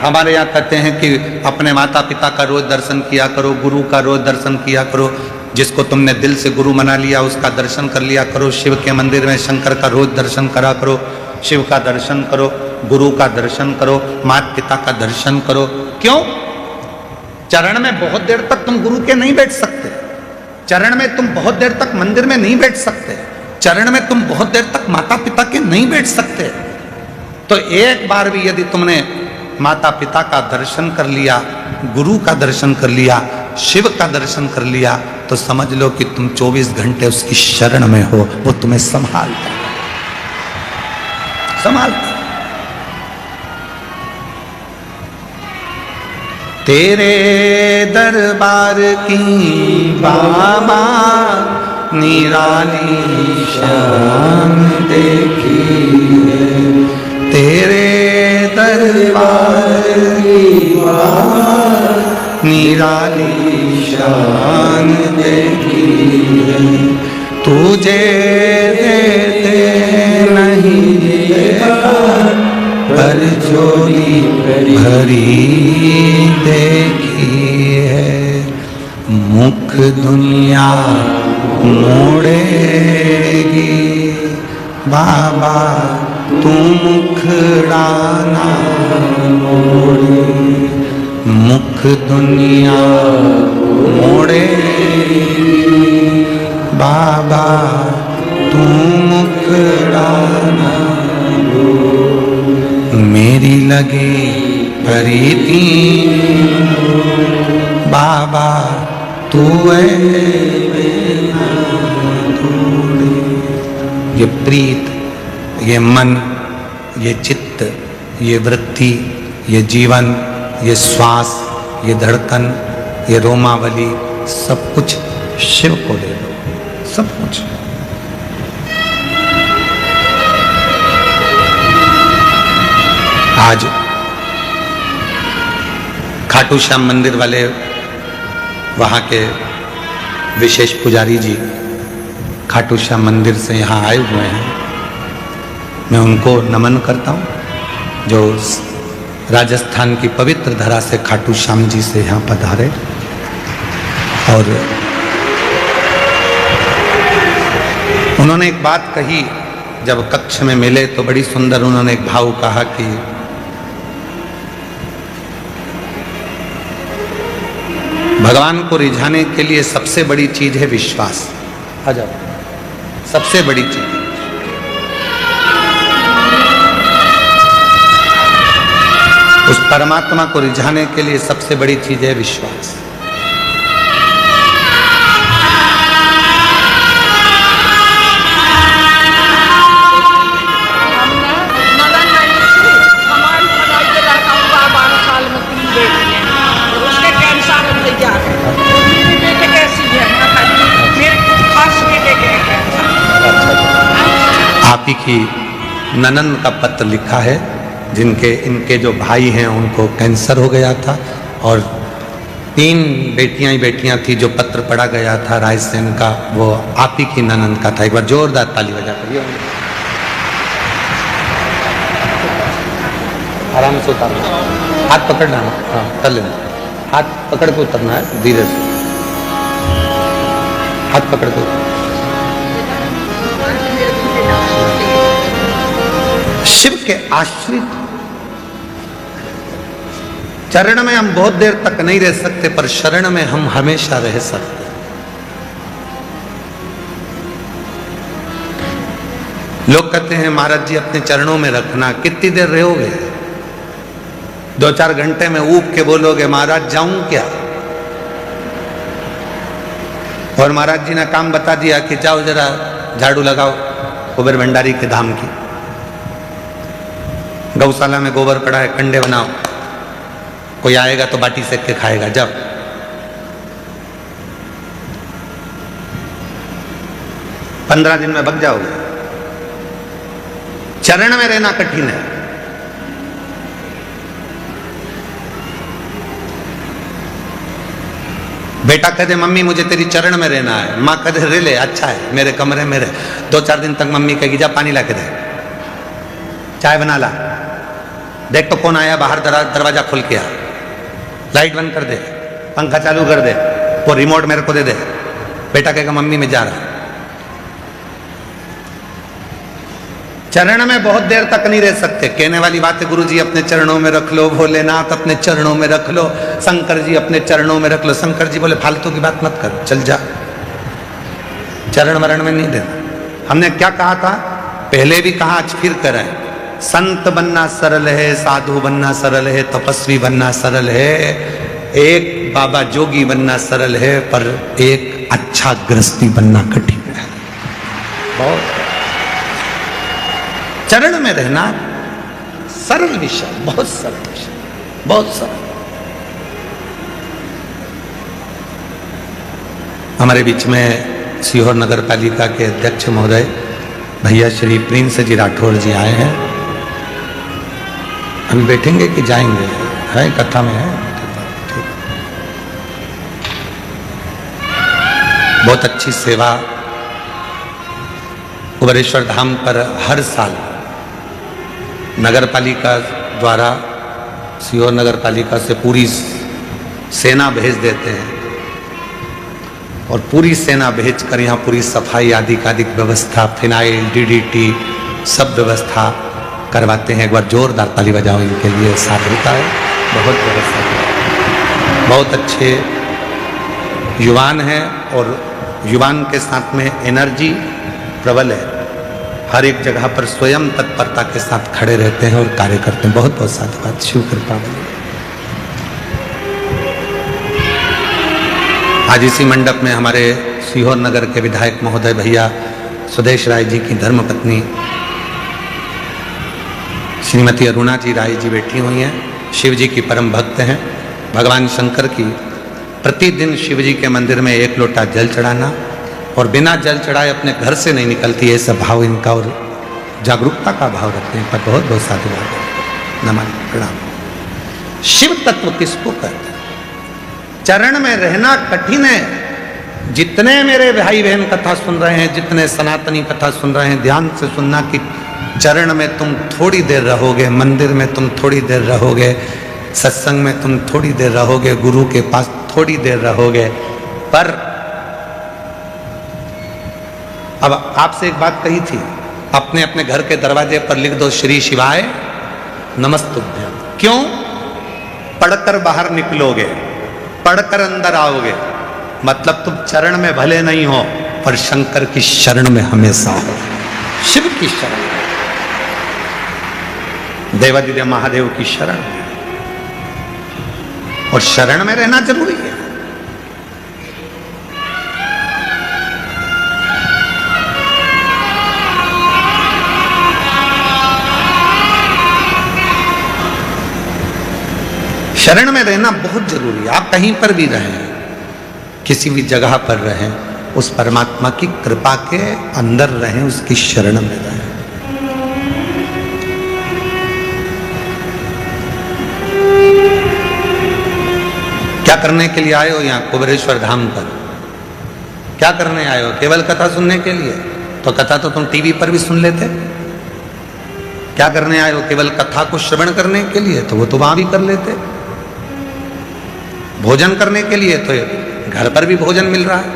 हमारे यहाँ कहते हैं कि अपने माता पिता का रोज दर्शन किया करो, गुरु का रोज दर्शन किया करो, जिसको तुमने दिल से गुरु मना लिया उसका दर्शन कर लिया करो, शिव के मंदिर में शंकर का रोज दर्शन करा करो, शिव का दर्शन करो, गुरु का दर्शन करो, माता पिता का दर्शन करो। क्यों? चरण में बहुत देर तक तुम गुरु के नहीं बैठ सकते, चरण में तुम बहुत देर तक मंदिर में नहीं बैठ सकते, चरण में तुम बहुत देर तक माता पिता के नहीं बैठ सकते। तो एक बार भी यदि तुमने माता पिता का दर्शन कर लिया, गुरु का दर्शन कर लिया, शिव का दर्शन कर लिया, तो समझ लो कि तुम 24 घंटे उसकी शरण में हो। वो तुम्हें संभालता संभालता। तेरे दरबार की बाबा निराली शान देखी है, तेरे दरबार की बाबा निराली शान देखी है, तुझे देते नहीं देखा पर झोली भरी देखी है, मुख दुनिया मोड़ेगी बाबा तू मुखड़ाना मोड़े, मुख दुनिया मोड़ेगी बाबा तू मुखड़ाना मोड़े, मेरी लगे प्रीति बाबा तू ये प्रीत, ये मन, ये चित्त, ये वृत्ति, ये जीवन, ये श्वास, ये धड़कन, ये रोमावली, सब कुछ शिव को दे दो, सब कुछ। आज खाटू श्याम मंदिर वाले वहाँ के विशेष पुजारी जी खाटू श्याम मंदिर से यहाँ आए हुए हैं। मैं उनको नमन करता हूँ, जो राजस्थान की पवित्र धरा से खाटू श्याम जी से यहाँ पधारे। और उन्होंने एक बात कही, जब कक्ष में मिले तो बड़ी सुंदर उन्होंने एक भाव कहा कि भगवान को रिझाने के लिए सबसे बड़ी चीज है विश्वास। आ जाओ, सबसे बड़ी चीज उस परमात्मा को रिझाने के लिए सबसे बड़ी चीज है विश्वास। आप ही की ननंद का पत्र लिखा है, जिनके इनके जो भाई हैं उनको कैंसर हो गया था, और 3 बेटियां ही बेटियां थी। जो पत्र पढ़ा गया था रायसेन का, वो आप ही की ननंद का था। एक बार जोरदार ताली बजा करिए। आराम से उतारना, हाथ पकड़ना, हाँ कर लेना, हाथ पकड़ के उतरना है, धीरे से हाथ पकड़ के। शिव के आश्रित चरण में हम बहुत देर तक नहीं रह सकते, पर शरण में हम हमेशा रह सकते। लोग कहते हैं महाराज जी अपने चरणों में रखना, कितनी देर रहोगे? 2-4 घंटे में ऊब के बोलोगे महाराज जाऊं क्या? और महाराज जी ने काम बता दिया कि जाओ जरा झाड़ू लगाओ, कुबेर भंडारी के धाम की। गौशाला में गोबर पड़ा है, कंडे बनाओ, कोई आएगा तो बाटी सेक के खाएगा। जब 15 दिन में भग जाओगे। चरण में रहना कठिन है। बेटा कह दे मम्मी मुझे तेरी चरण में रहना है, माँ कह दे रे ले अच्छा है मेरे कमरे में रह। 2-4 दिन तक मम्मी कहेगी जा पानी ला के दे, चाय बना ला, देख तो कौन आया बाहर, दरवाजा खोल के आ, लाइट बंद कर दे, पंखा चालू कर दे, वो रिमोट मेरे को दे दे। बेटा कहेगा मम्मी मैं जा रहा। चरण में बहुत देर तक नहीं रह सकते। कहने वाली बात है गुरुजी अपने चरणों में रख लो, भोलेनाथ अपने चरणों में रख लो, शंकर जी अपने चरणों में रख लो। शंकर जी बोले फालतू की बात मत कर, चल जा, चरण वरण में नहीं देना। हमने क्या कहा था पहले भी कहा, आज फिर करें। संत बनना सरल है, साधु बनना सरल है, तपस्वी बनना सरल है, एक बाबा जोगी बनना सरल है, पर एक अच्छा गृहस्थी बनना कठिन है। बहुत चरण में रहना सरल विषय, बहुत सरल विषय, बहुत सरल। हमारे बीच में सीहोर नगर पालिका के अध्यक्ष महोदय भैया श्री प्रिंस जी राठौर जी आए हैं। हम बैठेंगे कि जाएंगे? है कथा में है, ठीक। बहुत अच्छी सेवा कुबेरेश्वर धाम पर हर साल नगर पालिका द्वारा, सीहोर नगर पालिका से पूरी सेना भेज देते हैं और पूरी सेना भेजकर यहाँ पूरी सफाई आदि का अधिक व्यवस्था, फिनाइल, डीडीटी सब व्यवस्था करवाते हैं। एक बार जोरदार ताली बजाओ इनके लिए, साथ होता है बहुत व्यवस्था। बहुत अच्छे युवान हैं और युवान के साथ में एनर्जी प्रबल है। हर एक जगह पर स्वयं तत्परता के साथ खड़े रहते हैं और कार्य करते हैं। बहुत बहुत साधुवाद, शिव कृपा बनी। आज इसी मंडप में हमारे सीहोर नगर के विधायक महोदय भैया सुदेश राय जी की धर्मपत्नी श्रीमती अरुणा जी राय जी बैठी हुई हैं। शिव जी की परम भक्त हैं। भगवान शंकर की प्रतिदिन शिव जी के मंदिर में 1 लोटा जल चढ़ाना और बिना जल चढ़ाए अपने घर से नहीं निकलती, ऐसा भाव इनका और जागरूकता का भाव रखते हैं। पर बहुत बहुत साधुवाद, नमन प्रणाम। शिव तत्व किसको कहते हैं? चरण में रहना कठिन है। जितने मेरे भाई बहन कथा सुन रहे हैं, जितने सनातनी कथा सुन रहे हैं, ध्यान से सुनना कि चरण में तुम थोड़ी देर रहोगे, मंदिर में तुम थोड़ी देर रहोगे, सत्संग में तुम थोड़ी देर रहोगे, गुरु के पास थोड़ी देर रहोगे। पर अब आपसे एक बात कही थी, अपने अपने घर के दरवाजे पर लिख दो श्री शिवाय नमस्तुभ्यं। क्यों? पढ़कर बाहर निकलोगे, पढ़कर अंदर आओगे, मतलब तुम चरण में भले नहीं हो पर शंकर की शरण में हमेशा हो, शिव की शरण, देवादिदेव महादेव की शरण। और शरण में रहना जरूरी है। शरण में रहना बहुत जरूरी है। आप कहीं पर भी रहें, किसी भी जगह पर रहें, उस परमात्मा की कृपा के अंदर रहें, उसकी शरण में रहें। क्या करने के लिए आए हो यहाँ कुबेरेश्वर धाम पर? क्या करने आए हो? केवल कथा सुनने के लिए? तो कथा तो तुम टीवी पर भी सुन लेते। क्या करने आए हो? केवल कथा को श्रवण करने के लिए? तो वो तो वहां भी कर लेते। भोजन करने के लिए? तो घर पर भी भोजन मिल रहा है।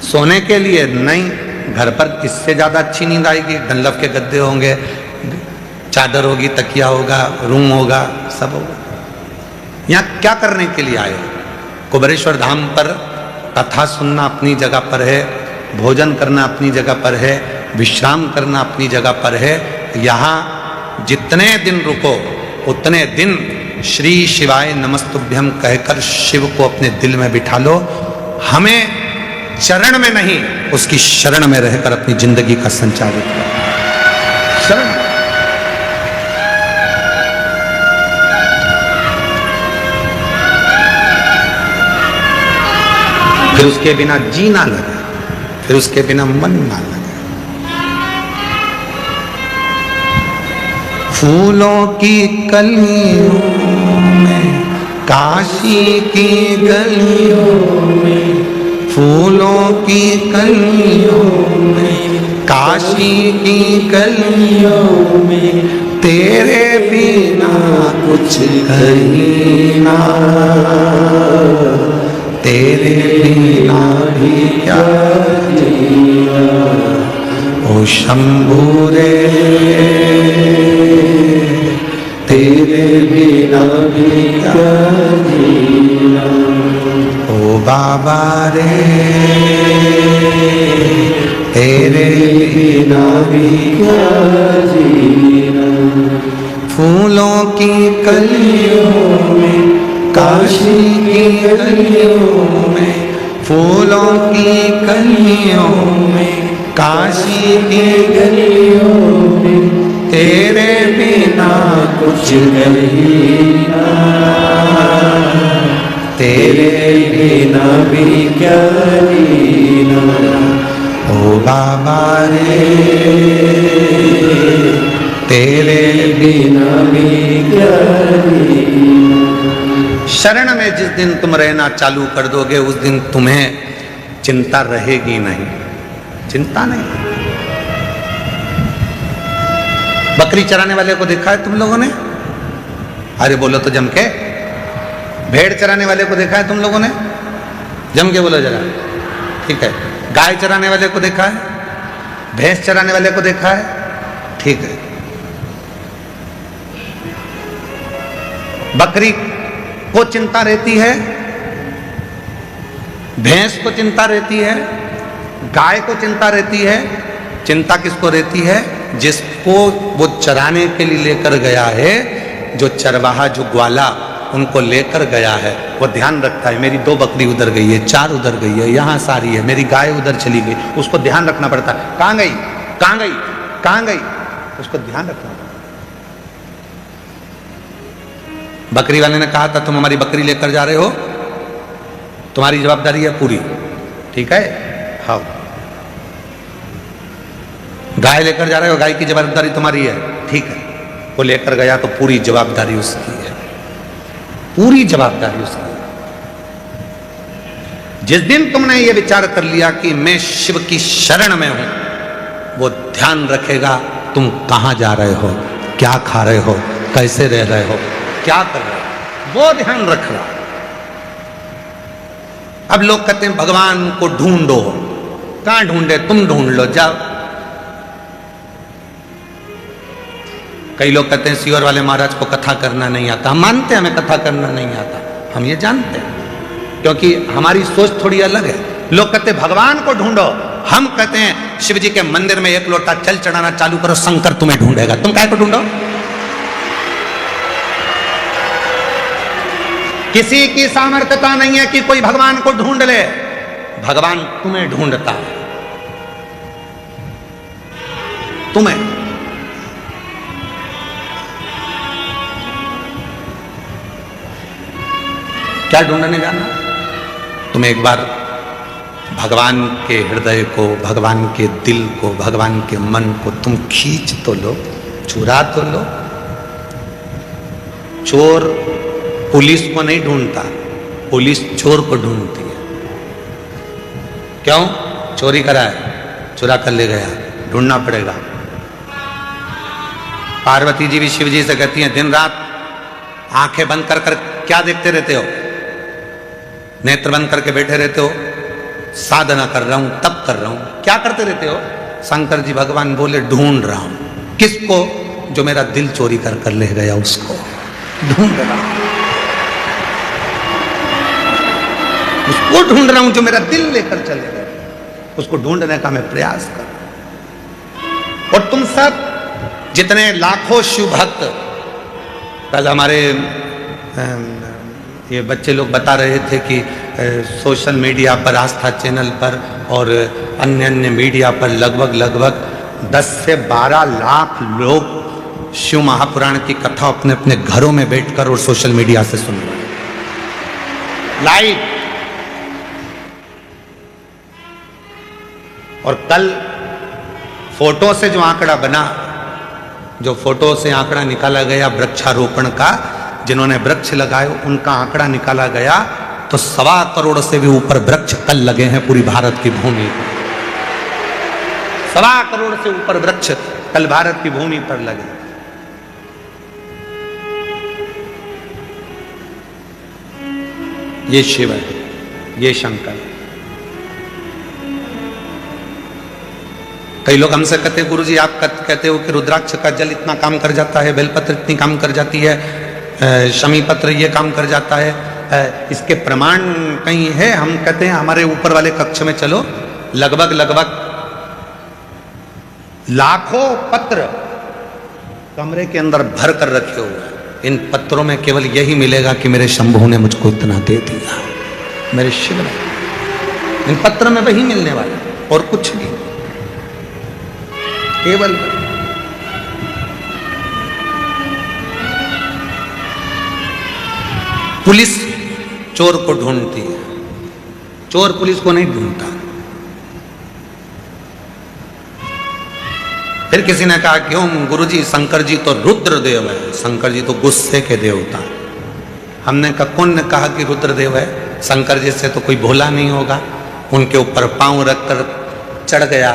सोने के लिए? नहीं, घर पर इससे ज्यादा अच्छी नींद आएगी। डंलफ के गद्दे होंगे, चादर होगी, तकिया होगा, रूम होगा, सब होगा। यहाँ क्या करने के लिए आए? कुबेरेश्वर धाम पर कथा सुनना अपनी जगह पर है, भोजन करना अपनी जगह पर है, विश्राम करना अपनी जगह पर है। यहाँ जितने दिन रुको उतने दिन श्री शिवाय नमस्तुभ्यम कहकर शिव को अपने दिल में बिठा लो। हमें चरण में नहीं, उसकी शरण में रहकर अपनी जिंदगी का संचालित कर। शरण। फिर उसके बिना जी ना लगे, फिर उसके बिना मन ना लगे। फूलों की कलियों में, काशी की गलियों में, फूलों की कलियों में, काशी की गलियों में, तेरे बिना कुछ कहीं ना, तेरे बिना भी क्या जीना। ओ शंभू रे, तेरे बिना भी क्या जीना। ओ बाबा रे, तेरे बिना भी क्या जीना। फूलों की कलियों में, काशी की गलियों में, फूलों की कलियों में, काशी की गलियों में, तेरे बिना कुछ नहीं ना, तेरे बिना भी क्या जीना। ओ बाबा रे, तेरे बिना भी क्या जीना। शरण में जिस दिन तुम रहना चालू कर दोगे, उस दिन तुम्हें चिंता रहेगी नहीं, चिंता नहीं। बकरी चराने वाले को देखा है तुम लोगों ने? अरे बोलो तो जम के। भेड़ चराने वाले को देखा है तुम लोगों ने? जम के बोलो जरा। ठीक है। गाय चराने वाले को देखा है? भैंस चराने वाले को देखा है? ठीक है। बकरी को चिंता रहती है, भैंस को चिंता रहती है, गाय को चिंता रहती है। चिंता किसको रहती है? जिसको वो चराने के लिए लेकर गया है, जो चरवाहा, जो ग्वाला उनको लेकर गया है, वो ध्यान रखता है मेरी 2 बकरी उधर गई है, 4 उधर गई है, यहां सारी है, मेरी गाय उधर चली गई। उसको ध्यान रखना पड़ता है, कहां गई, कहां गई, कहां गई, उसको ध्यान रखना पड़ता है। बकरी वाले ने कहा था तुम हमारी बकरी लेकर जा रहे हो, तुम्हारी जवाबदारी है पूरी, ठीक है? हाँ। गाय लेकर जा रहे हो, गाय की जवाबदारी तुम्हारी है, ठीक है? वो लेकर गया तो पूरी जवाबदारी उसकी है, पूरी जवाबदारी उसकी है। जिस दिन तुमने ये विचार कर लिया कि मैं शिव की शरण में हूं, वो ध्यान रखेगा तुम कहां जा रहे हो, क्या खा रहे हो, कैसे रह रहे हो, क्या कर रहे हो, वो ध्यान रख रहा। अब लोग कहते हैं भगवान को ढूंढो, कहां ढूंढे? तुम ढूंढ लो, जाओ। कई लोग कहते हैं सीवर वाले महाराज को कथा करना नहीं आता। हम मानते हैं हमें कथा करना नहीं आता, हम ये जानते हैं, क्योंकि हमारी सोच थोड़ी अलग है। लोग कहते हैं भगवान को ढूंढो, हम कहते हैं शिव जी के मंदिर में 1 लोटा जल चढ़ाना चालू करो, शंकर तुम्हें ढूंढेगा। तुम काहे को ढूंढो? किसी की सामर्थ्यता नहीं है कि कोई भगवान को ढूंढ ले, भगवान तुम्हें ढूंढता है, तुम्हें। क्या ढूंढने जाना? तुम एक बार भगवान के हृदय को, भगवान के दिल को, भगवान के मन को तुम खींच तो लो, चुरा तो लो। चोर पुलिस को नहीं ढूंढता, पुलिस चोर को ढूंढती है। क्यों? चोरी करा है, चुरा कर ले गया, ढूंढना पड़ेगा। पार्वती जी भी शिव जी से कहती हैं दिन रात आंखें बंद कर कर क्या देखते रहते हो? नेत्र बंद करके बैठे रहते हो? साधना कर रहा हूं, तप कर रहा हूं। क्या करते रहते हो? शंकर जी भगवान बोले ढूंढ रहा हूं। किसको? जो मेरा दिल चोरी कर कर ले गया, उसको ढूंढ रहा हूं, उसको ढूंढ रहा हूं जो मेरा दिल लेकर चले गए, उसको ढूंढने का मैं प्रयास कर रहा हूं। और तुम सब जितने लाखों शिव भक्त, कल हमारे ये बच्चे लोग बता रहे थे कि सोशल मीडिया पर, आस्था चैनल पर और अन्य अन्य मीडिया पर लगभग 10 से 12 लाख लोग शिव महापुराण की कथा अपने अपने घरों में बैठकर और सोशल मीडिया से सुन रहे हैं लाइव। और कल फोटो से जो आंकड़ा बना, जो फोटो से आंकड़ा निकाला गया वृक्षारोपण का, जिन्होंने वृक्ष लगाए उनका आंकड़ा निकाला गया तो 1.25 करोड़ से भी ऊपर वृक्ष कल लगे हैं पूरी भारत की भूमि पर। 1.25 करोड़ से ऊपर वृक्ष कल भारत की भूमि पर लगे। ये शिव है, ये शंकर। कई लोग हमसे कहते हैं गुरुजी आप कहते हो कि रुद्राक्ष का जल इतना काम कर जाता है, बेलपत्र इतनी काम कर जाती है, शमी पत्र ये काम कर जाता है, इसके प्रमाण कहीं है? हम कहते हैं हमारे ऊपर वाले कक्ष में चलो, लगभग लाखों पत्र कमरे के अंदर भर कर रखे हुए हैं। इन पत्रों में केवल यही मिलेगा कि मेरे शंभू ने मुझको इतना दे दिया, मेरे शिव ने। इन पत्र में वही मिलने वाला और कुछ नहीं, केवल पुलिस चोर को ढूंढती है, चोर पुलिस को नहीं ढूंढता। फिर किसी ने कहा क्यों गुरुजी, शंकर जी तो रुद्रदेव है, शंकर जी तो गुस्से के देवता। हमने कहा कौन ने कहा कि रुद्रदेव है? शंकर जी से तो कोई भोला नहीं होगा। उनके ऊपर पांव रखकर चढ़ गया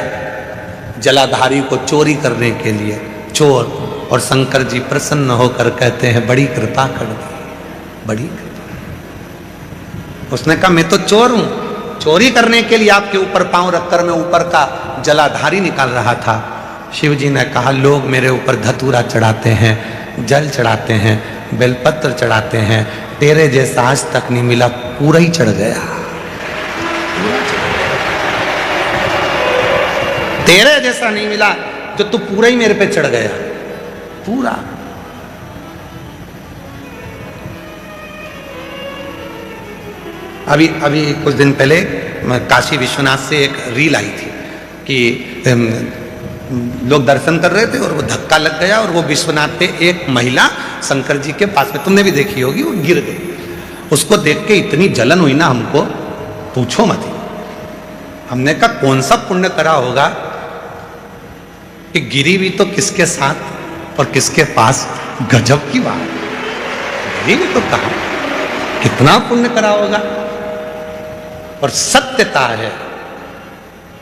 जलाधारी को चोरी करने के लिए चोर, और शंकर जी प्रसन्न होकर कहते हैं बड़ी कृपा कर दी, बड़ी कृपा। उसने कहा मैं तो चोर हूं, चोरी करने के लिए आपके ऊपर पांव रखकर मैं ऊपर का जलाधारी निकाल रहा था। शिव जी ने कहा लोग मेरे ऊपर धतूरा चढ़ाते हैं, जल चढ़ाते हैं, बेलपत्र चढ़ाते हैं, तेरे जैसा आज तक नहीं मिला, पूरा ही चढ़ गया। तेरे जैसा नहीं मिला जो तू पूरा ही मेरे पे चढ़ गया, पूरा। अभी कुछ दिन पहले काशी विश्वनाथ से एक रील आई थी कि लोग दर्शन कर रहे थे और वो धक्का लग गया और वो विश्वनाथ पे एक महिला शंकर जी के पास में, तुमने भी देखी होगी, वो गिर गई। उसको देख के इतनी जलन हुई ना हमको, पूछो मत। हमने कहा कौन सा पुण्य करा होगा कि गिरी भी तो किसके साथ और किसके पास, गजब की बात। गिरी भी तो कहा, कितना पुण्य करा होगा। और सत्यता है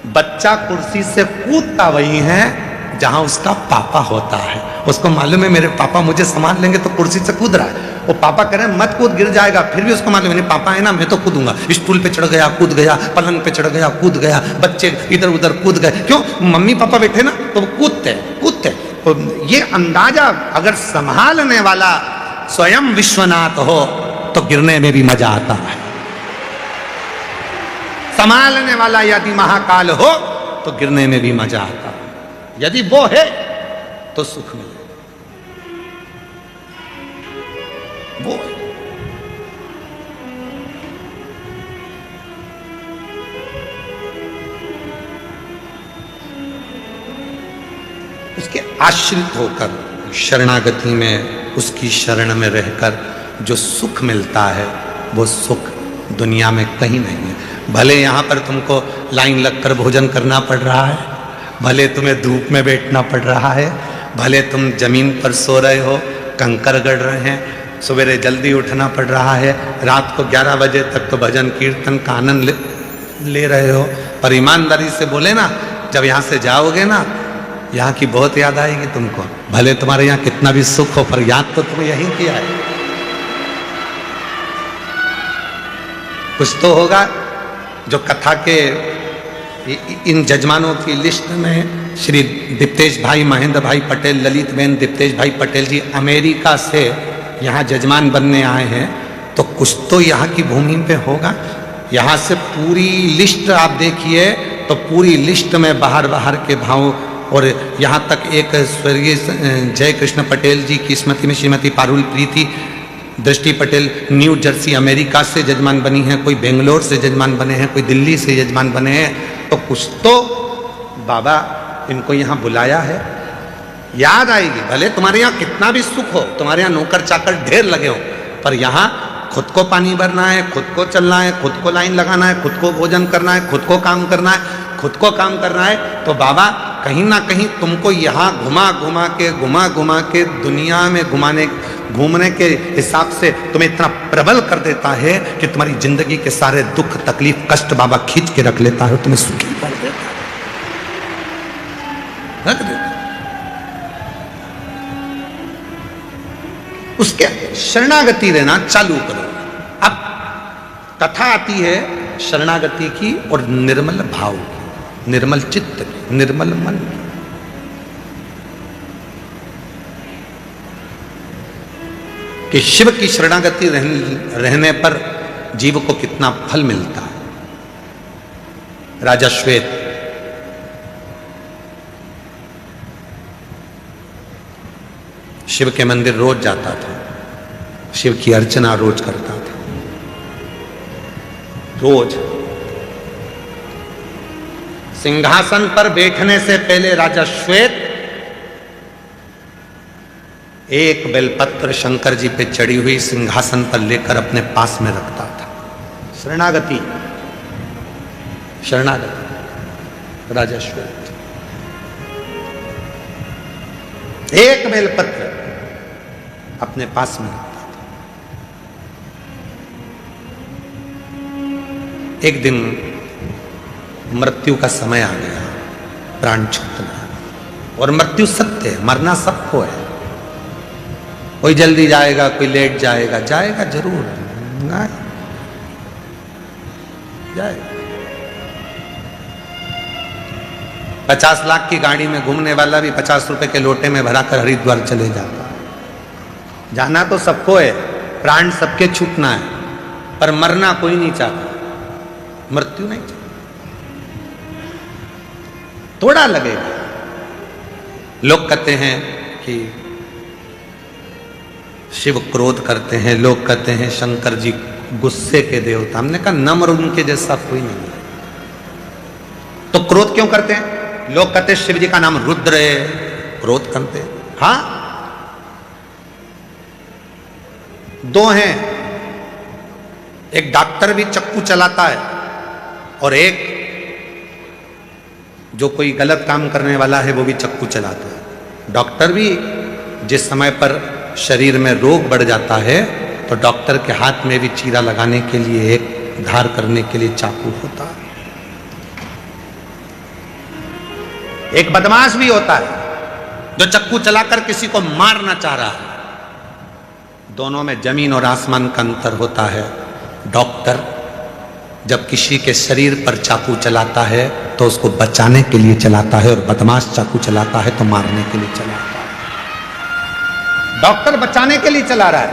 बच्चा कुर्सी से कूदता वही है जहां उसका पापा होता है। उसको मालूम है मेरे पापा मुझे संभाल लेंगे, तो कुर्सी से कूद रहा है। वो पापा कह रहे हैं मत कूद, गिर जाएगा, फिर भी उसको मालूम है पापा है ना, मैं तो कूदूंगा। स्टूल पे चढ़ गया, कूद गया, पलंग पे चढ़ गया, कूद गया, बच्चे इधर उधर कूद गए। क्यों? मम्मी पापा बैठे ना तो वो कूदते कूदते। ये अंदाजा अगर संभालने वाला स्वयं विश्वनाथ हो तो गिरने में भी मजा आता है। संभालने वाला यदि महाकाल हो तो गिरने में भी मजा आता है। यदि वो है तो सुख मिले, वो है। उसके आश्रित होकर शरणागति में, उसकी शरण में रहकर जो सुख मिलता है वो सुख दुनिया में कहीं नहीं है। भले यहाँ पर तुमको लाइन लगकर भोजन करना पड़ रहा है, भले तुम्हें धूप में बैठना पड़ रहा है, भले तुम जमीन पर सो रहे हो, कंकर गड़ रहे हैं, सवेरे जल्दी उठना पड़ रहा है, रात को 11 बजे तक तो भजन कीर्तन का आनंद ले रहे हो, पर ईमानदारी से बोले ना, जब यहाँ से जाओगे ना, यहाँ की बहुत याद आएगी तुमको। भले तुम्हारे यहाँ कितना भी सुख हो, पर याद तो तुम्हें यहीं किया है। कुछ तो होगा जो कथा के इन जजमानों की लिस्ट में श्री दीप्तेश भाई, महेंद्र भाई पटेल, ललित बेन दीप्तेश भाई पटेल जी अमेरिका से यहाँ जजमान बनने आए हैं, तो कुछ तो यहाँ की भूमि पे होगा। यहाँ से पूरी लिस्ट आप देखिए तो पूरी लिस्ट में बाहर बाहर के भाव, और यहाँ तक एक स्वर्गीय जय कृष्ण पटेल जी की स्मृति में श्रीमती पारुल प्रीति दृष्टि पटेल न्यू जर्सी अमेरिका से जजमान बनी हैं, कोई बेंगलोर से जजमान बने हैं, कोई दिल्ली से जजमान बने हैं, तो कुछ तो बाबा इनको यहाँ बुलाया है, याद आएगी। भले तुम्हारे यहाँ कितना भी सुख हो, तुम्हारे यहाँ नौकर चाकर ढेर लगे हो, पर यहाँ खुद को पानी भरना है, खुद को चलना है, खुद को लाइन लगाना है, खुद को भोजन करना है, खुद को काम करना है, खुद को काम करना है। तो बाबा कहीं ना कहीं तुमको यहाँ घुमा घुमा के दुनिया में घूमने के हिसाब से तुम्हें इतना प्रबल कर देता है कि तुम्हारी जिंदगी के सारे दुख तकलीफ कष्ट बाबा खींच के रख लेता है, तुम्हें सुखी कर देता है, रख देता है। उसके शरणागति रहना चालू करो। अब कथा आती है शरणागति की और निर्मल भाव की, निर्मल चित्त की, निर्मल मन की। कि शिव की शरणागति रहने पर जीव को कितना फल मिलता है। राजा श्वेत शिव के मंदिर रोज जाता था, शिव की अर्चना रोज करता था, रोज। सिंहासन पर बैठने से पहले राजा श्वेत एक बेलपत्र शंकर जी पे चढ़ी हुई सिंहासन पर लेकर अपने पास में रखता था। शरणागति, शरणागति राजा श्वेत। एक बेलपत्र अपने पास में रखता था। एक दिन मृत्यु का समय आ गया, प्राण छूटना, और मृत्यु सत्य है, मरना सबको है। कोई जल्दी जाएगा, कोई लेट जाएगा, जाएगा जरूर, नहीं जाएगा। 50 लाख की गाड़ी में घूमने वाला भी 50 रुपए के लोटे में भराकर हरिद्वार चले जाता है। जाना तो सबको है, प्राण सबके छूटना है, पर मरना कोई नहीं चाहता, मृत्यु नहीं चाहता। थोड़ा लगेगा। लोग कहते हैं कि शिव क्रोध करते हैं, लोग कहते हैं शंकर जी गुस्से के देवता। हमने कहा नम्र उनके जैसा कोई नहीं है। तो क्रोध क्यों करते हैं? लोग कहते हैं शिव जी का नाम रुद्र है, क्रोध करते हैं। हाँ, दो हैं, एक डॉक्टर भी चक्कू चलाता है और एक जो कोई गलत काम करने वाला है वो भी चक्कू चलाता है। डॉक्टर भी जिस समय पर शरीर में रोग बढ़ जाता है तो डॉक्टर के हाथ में भी चीरा लगाने के लिए, एक धार करने के लिए चाकू होता है। एक बदमाश भी होता है जो चक्कू चलाकर किसी को मारना चाह रहा है। दोनों में जमीन और आसमान का अंतर होता है। डॉक्टर जब किसी के शरीर पर चाकू चलाता है तो उसको बचाने के लिए चलाता है, और बदमाश चाकू चलाता है तो मारने के लिए चलाता है। डॉक्टर बचाने के लिए चला रहा है।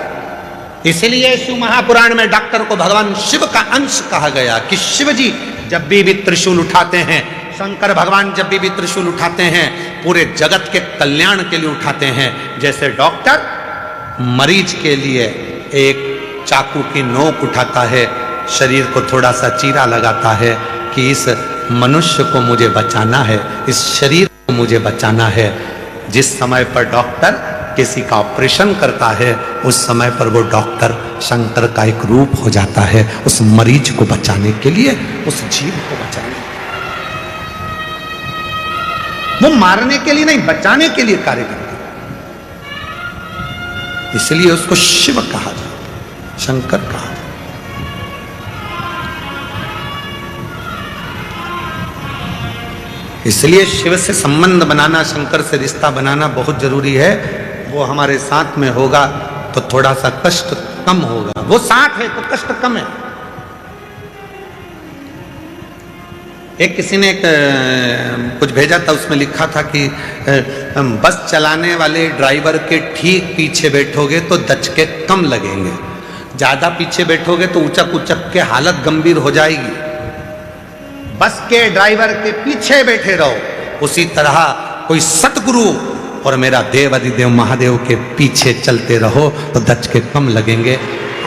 इसलिए शिव महापुराण में डॉक्टर को भगवान शिव का अंश कहा गया कि शिव जी जब भी त्रिशूल उठाते हैं, शंकर भगवान जब भी त्रिशूल उठाते हैं, पूरे जगत के कल्याण के लिए उठाते हैं। जैसे डॉक्टर मरीज के लिए एक चाकू की नोक उठाता है, शरीर को थोड़ा सा चीरा लगाता है कि इस मनुष्य को मुझे बचाना है, इस शरीर को मुझे बचाना है। जिस समय पर डॉक्टर किसी का ऑपरेशन करता है, उस समय पर वो डॉक्टर शंकर का एक रूप हो जाता है, उस मरीज को बचाने के लिए, उस जीव को बचाने के लिए। वो मारने के लिए नहीं, बचाने के लिए कार्य करता है। इसलिए उसको शिव कहा जाता, शंकर कहा जाता। इसलिए शिव से संबंध बनाना, शंकर से रिश्ता बनाना बहुत जरूरी है। वो हमारे साथ में होगा तो थोड़ा सा कष्ट कम होगा। वो साथ है तो कष्ट कम है। एक किसी ने कुछ भेजा था, उसमें लिखा था कि बस चलाने वाले ड्राइवर के ठीक पीछे बैठोगे तो दचके कम लगेंगे, ज्यादा पीछे बैठोगे तो ऊंचक ऊंचक के हालत गंभीर हो जाएगी। बस के ड्राइवर के पीछे बैठे रहो। उसी तरह कोई सतगुरु और मेरा देव अधिदेव महादेव के पीछे चलते रहो तो दचके कम लगेंगे,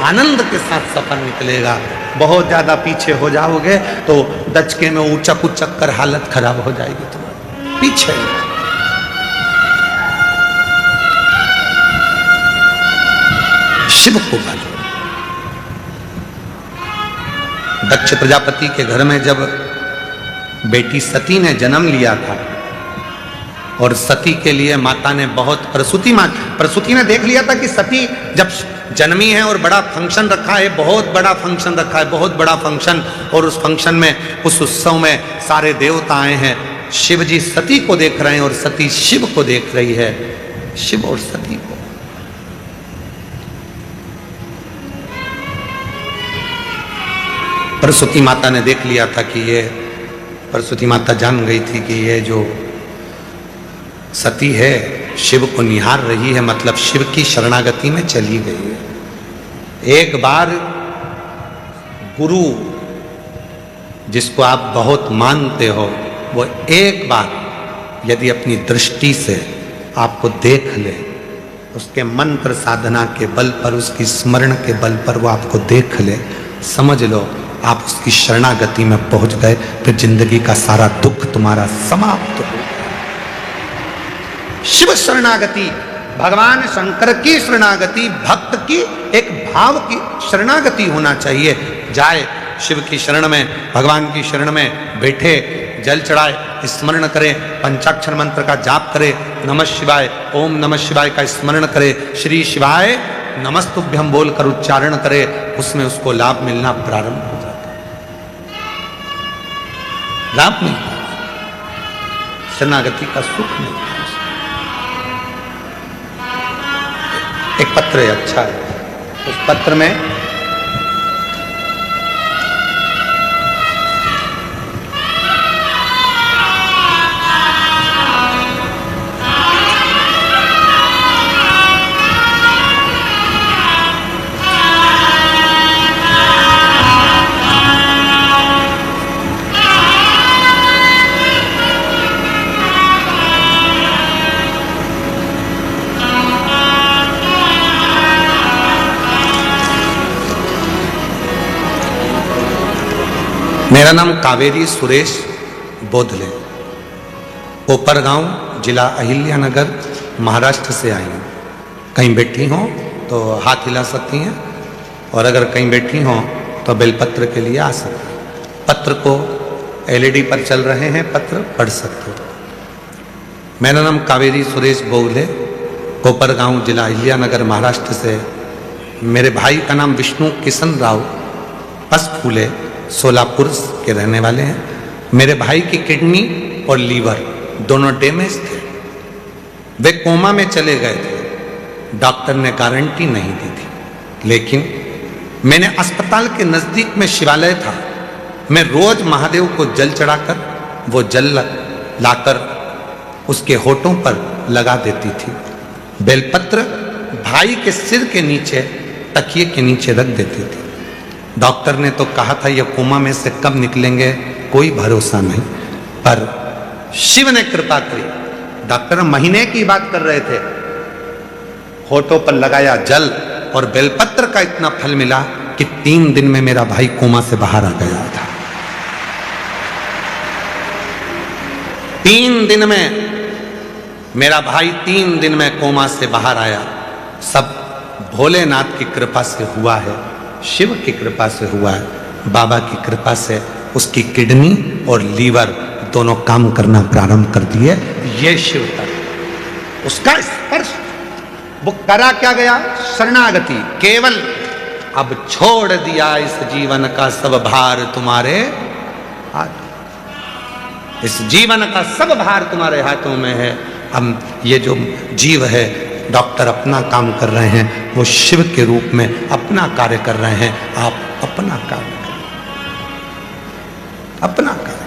आनंद के साथ सफर निकलेगा। बहुत ज्यादा पीछे हो जाओगे तो दचके में ऊंचक उचक कर हालत खराब हो जाएगी तुम्हारी। पीछे शिव को भजो। दक्ष प्रजापति के घर में जब बेटी सती ने जन्म लिया था और सती के लिए माता ने बहुत प्रसूति ने देख लिया था कि सती जब जन्मी है और बड़ा फंक्शन रखा है, बहुत बड़ा फंक्शन रखा है, बहुत बड़ा फंक्शन, और उस फंक्शन में, उस उत्सव में सारे देवता आए हैं। शिव जी सती को देख रहे हैं और सती शिव को देख रही है, शिव और सती को। प्रसूति माता ने देख लिया था कि ये, प्रसूति माता जान गई थी कि ये जो सती है शिव को निहार रही है, मतलब शिव की शरणागति में चली गई है। एक बार गुरु जिसको आप बहुत मानते हो, वो एक बार यदि अपनी दृष्टि से आपको देख ले, उसके मंत्र साधना के बल पर, उसकी स्मरण के बल पर वो आपको देख ले, समझ लो आप उसकी शरणागति में पहुंच गए, फिर जिंदगी का सारा दुख तुम्हारा समाप्त हो। शिव शरणागति, भगवान शंकर की शरणागति, भक्त की एक भाव की शरणागति होना चाहिए। जाए शिव की शरण में, भगवान की शरण में बैठे, जल चढ़ाए, स्मरण करे, पंचाक्षर मंत्र का जाप करे, नमः शिवाय, ओम नमः शिवाय का स्मरण करे, श्री शिवाय नमस्तुभ्यम बोलकर उच्चारण करे, उसमें उसको लाभ मिलना प्रारंभ हो जाता है। लाभ मिलता है, शरणागति का सुख मिलता है। एक पत्र है, अच्छा है, उस पत्र में मेरा नाम कावेरी सुरेश बोधले, कोपरगांव, जिला अहिल्यानगर, महाराष्ट्र से आई हूँ। कहीं बैठी हो तो हाथ हिला सकती हैं, और अगर कहीं बैठी हो तो बेलपत्र के लिए आ सकती हैं। पत्र को एलईडी पर चल रहे हैं, पत्र पढ़ सकते हो। मेरा नाम कावेरी सुरेश बोधले, कोपरगांव, जिला अहिल्यानगर, महाराष्ट्र से। मेरे भाई का नाम विष्णु किशन राव पसफूले, सोलापुर के रहने वाले हैं। मेरे भाई की किडनी और लीवर दोनों डैमेज थे, वे कोमा में चले गए थे। डॉक्टर ने गारंटी नहीं दी थी, लेकिन मैंने अस्पताल के नजदीक में शिवालय था, मैं रोज महादेव को जल चढ़ाकर वो जल लाकर उसके होठों पर लगा देती थी। बेलपत्र भाई के सिर के नीचे, तकिए के नीचे रख देती थी। डॉक्टर ने तो कहा था ये कोमा में से कब निकलेंगे कोई भरोसा नहीं, पर शिव ने कृपा करी। डॉक्टर महीने की बात कर रहे थे, होठों पर लगाया जल और बेलपत्र का इतना फल मिला कि 3 दिन में मेरा भाई कोमा से बाहर आ गया था। 3 दिन में मेरा भाई 3 दिन में कोमा से बाहर आया। सब भोलेनाथ की कृपा से हुआ है, शिव की कृपा से हुआ है, बाबा की कृपा से उसकी किडनी और लीवर दोनों काम करना प्रारंभ कर दिए। ये शिव का उसका स्पर्श, वो करा क्या गया, शरणागति केवल। अब छोड़ दिया इस जीवन का सब भार तुम्हारे हाथ, इस जीवन का सब भार तुम्हारे हाथों में है। अब ये जो जीव है, डॉक्टर अपना काम कर रहे हैं, वो शिव के रूप में अपना कार्य कर रहे हैं। आप अपना कार्य करें, अपना कार्य।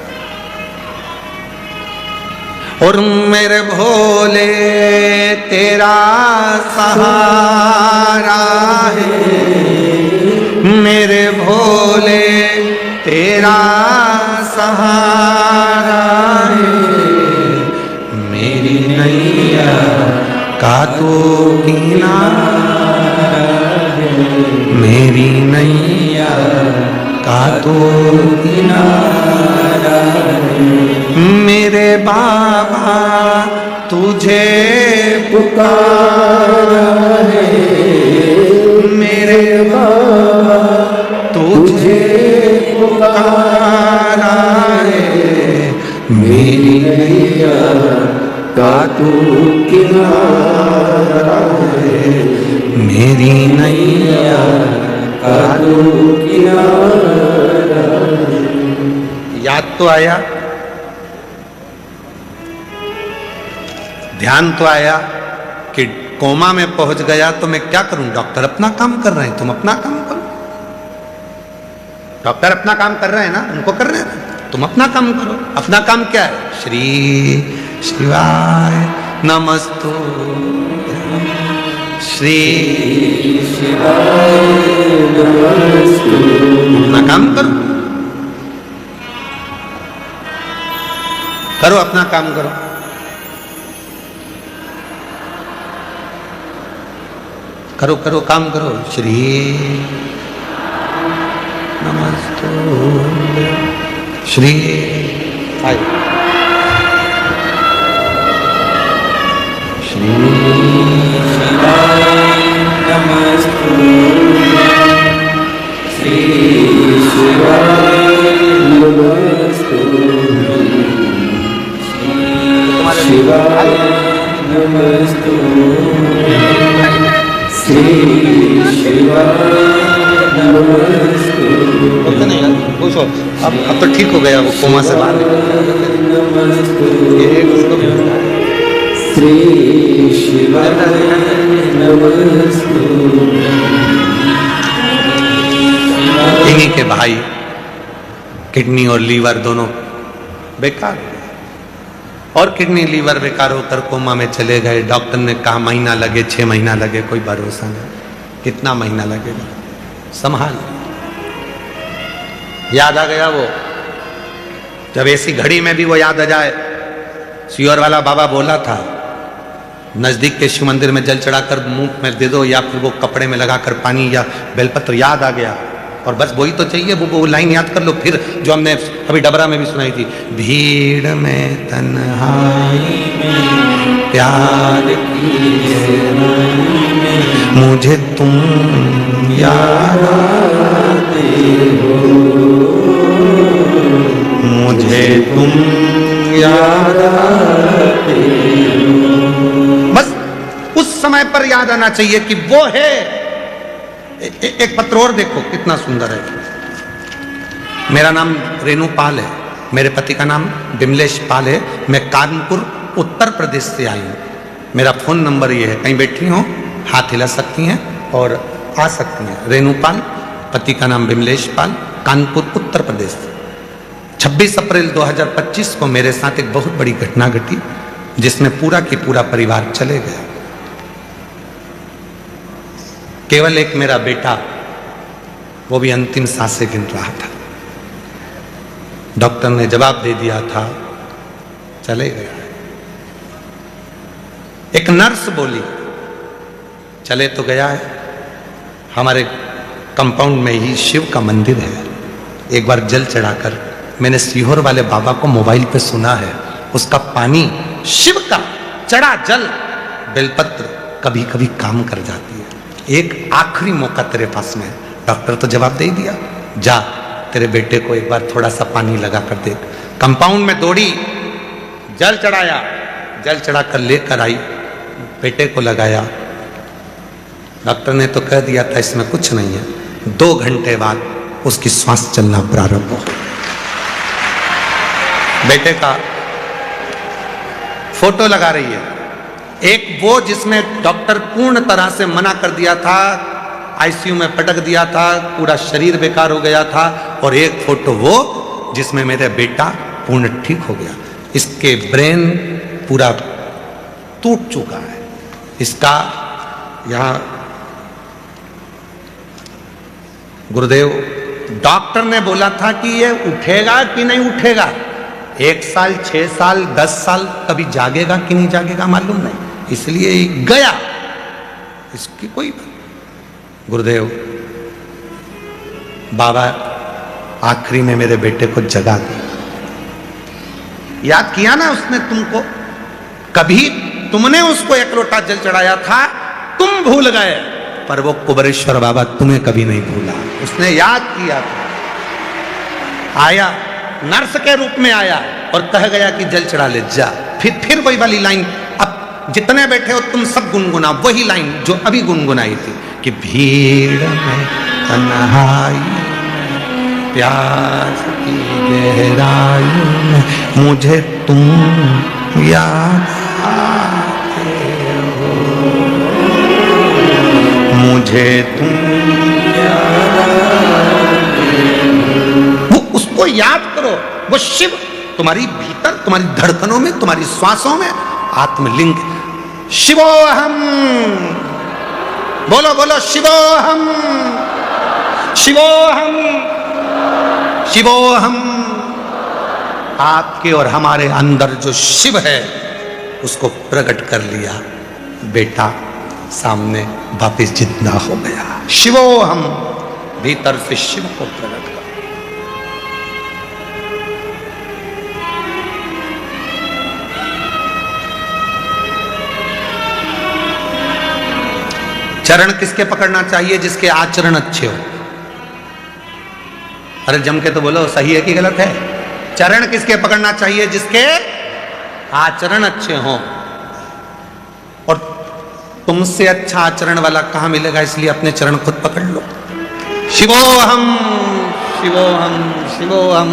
और मेरे भोले तेरा सहारा है, मेरे भोले तेरा सहारा है, मेरी नैया का तू किनारा है, मेरी नैया का तू किनारा है। मेरे बाबा तुझे पुकारा है, मेरे बाबा तुझे पुकारा है, मेरी नैया का तू किनारा है, मेरी नैया का तू किनारा है। याद तो आया, ध्यान तो आया कि कोमा में पहुंच गया तो मैं क्या करूं? डॉक्टर अपना काम कर रहे हैं, तुम अपना काम करो। डॉक्टर अपना काम कर रहे हैं ना, उनको कर रहे हैं, तुम अपना काम करो। अपना काम क्या है? श्री शिवाय नमस्तु, श्री शिवाय नमस्तु। अपना काम करो, करो अपना काम करो। करो करो काम करो। श्री नमस्तु, श्री आए, श्री शिवाय नमस्तु, श्री शिवाय नमस्तु, शिवाय नमस्तु, श्री शिवाय नमस्तु। अब तो ठीक हो गया, वो कोमा से बाहर श्री शिवाय नमस्तु। इन्हीं के भाई किडनी और लीवर दोनों बेकार, और किडनी लीवर बेकार होकर कोमा में चले गए। डॉक्टर ने कहा महीना लगे, 6 महीना लगे, कोई भरोसा नहीं, कितना महीना लगेगा, संभाल। याद आ गया वो, जब ऐसी घड़ी में भी वो याद आ जाए। सियोर वाला बाबा बोला था नजदीक के शिव मंदिर में जल चढ़ाकर मुंह में दे दो, या फिर वो कपड़े में लगाकर पानी या बेलपत्र। याद आ गया, और बस वही तो चाहिए, वो लाइन याद कर लो। फिर जो हमने अभी डबरा में भी सुनाई थी, भीड़ में तन्हाई में प्यार की मुझे तुम याद आते हो, मुझे तुम याद आते हो। बस उस समय पर याद आना चाहिए कि वो है। एक पत्र और देखो कितना सुंदर है। मेरा नाम रेणु पाल है, मेरे पति का नाम विमलेश पाल है। मैं कानपुर उत्तर प्रदेश से आई हूँ। मेरा फोन नंबर ये है, कहीं बैठी हो हाथ हिला सकती हैं और आ सकती हैं। रेणु पाल, पति का नाम विमलेश पाल, कानपुर उत्तर प्रदेश। 26 अप्रैल 2025 को मेरे साथ एक बहुत बड़ी घटना घटी, जिसमें पूरा की पूरा परिवार चले गया। केवल एक मेरा बेटा, वो भी अंतिम सांसें गिन रहा था। डॉक्टर ने जवाब दे दिया था, चले गया है। एक नर्स बोली, चले तो गया है। हमारे कंपाउंड में ही शिव का मंदिर है। एक बार जल चढ़ाकर मैंने सीहोर वाले बाबा को मोबाइल पे सुना है, उसका पानी शिव का चढ़ा जल बेलपत्र कभी कभी काम कर जाती है। एक आखिरी मौका तेरे पास में। डॉक्टर तो जवाब दे दिया, जा तेरे बेटे को एक बार थोड़ा सा पानी लगा कर देख। कंपाउंड में दौड़ी, जल चढ़ाया, जल चढ़ाकर लेकर आई, बेटे को लगाया। डॉक्टर ने तो कह दिया था इसमें कुछ नहीं है। 2 घंटे बाद उसकी श्वास चलना प्रारंभ हो। बेटे का फोटो लगा रही है। एक वो जिसमें डॉक्टर पूर्ण तरह से मना कर दिया था, आईसीयू में पटक दिया था, पूरा शरीर बेकार हो गया था। और एक फोटो वो जिसमें मेरा बेटा पूर्ण ठीक हो गया। इसके ब्रेन पूरा टूट चुका है। इसका यहाँ गुरुदेव डॉक्टर ने बोला था कि ये उठेगा कि नहीं उठेगा। 1 साल, 6 साल, 10 साल, कभी जागेगा कि नहीं जागेगा मालूम नहीं। इसलिए गया, इसकी कोई गुरुदेव बाबा आखिरी में मेरे बेटे को जगा दिया, याद किया ना उसने तुमको, कभी तुमने उसको एक लोटा जल चढ़ाया था, तुम भूल गए, पर वो कुबरेश्वर बाबा तुम्हें कभी नहीं भूला, उसने याद किया था। आया नर्स के रूप में आया और कह गया कि जल चढ़ा ले जा। फिर वही वाली लाइन, अब जितने बैठे हो तुम सब गुनगुना, वही लाइन जो अभी गुनगुनाई थी कि भीड़ में तन्हाई प्यास की गहराई में मुझे तुम याद आते हो, मुझे तुम याद आते हो। वो उसको याद करो, वो शिव तुम्हारी भीतर, तुम्हारी धड़कनों में, तुम्हारी श्वासों में आत्मलिंग। शिवोहम, बोलो बोलो शिवोहम, शिवोहम, शिवोहम। आपके और हमारे अंदर जो शिव है उसको प्रकट कर लिया, बेटा सामने वापिस जिंदा हो गया। शिवोहम, भीतर से शिव को प्रकट कर। चरण किसके पकड़ना चाहिए? जिसके आचरण अच्छे हो। अरे जम के तो बोलो, सही है कि गलत है? चरण किसके पकड़ना चाहिए? जिसके आचरण अच्छे हों। और तुमसे अच्छा आचरण वाला कहां मिलेगा, इसलिए अपने चरण खुद पकड़ लो। शिवोहम, शिवोहम, शिवोहम।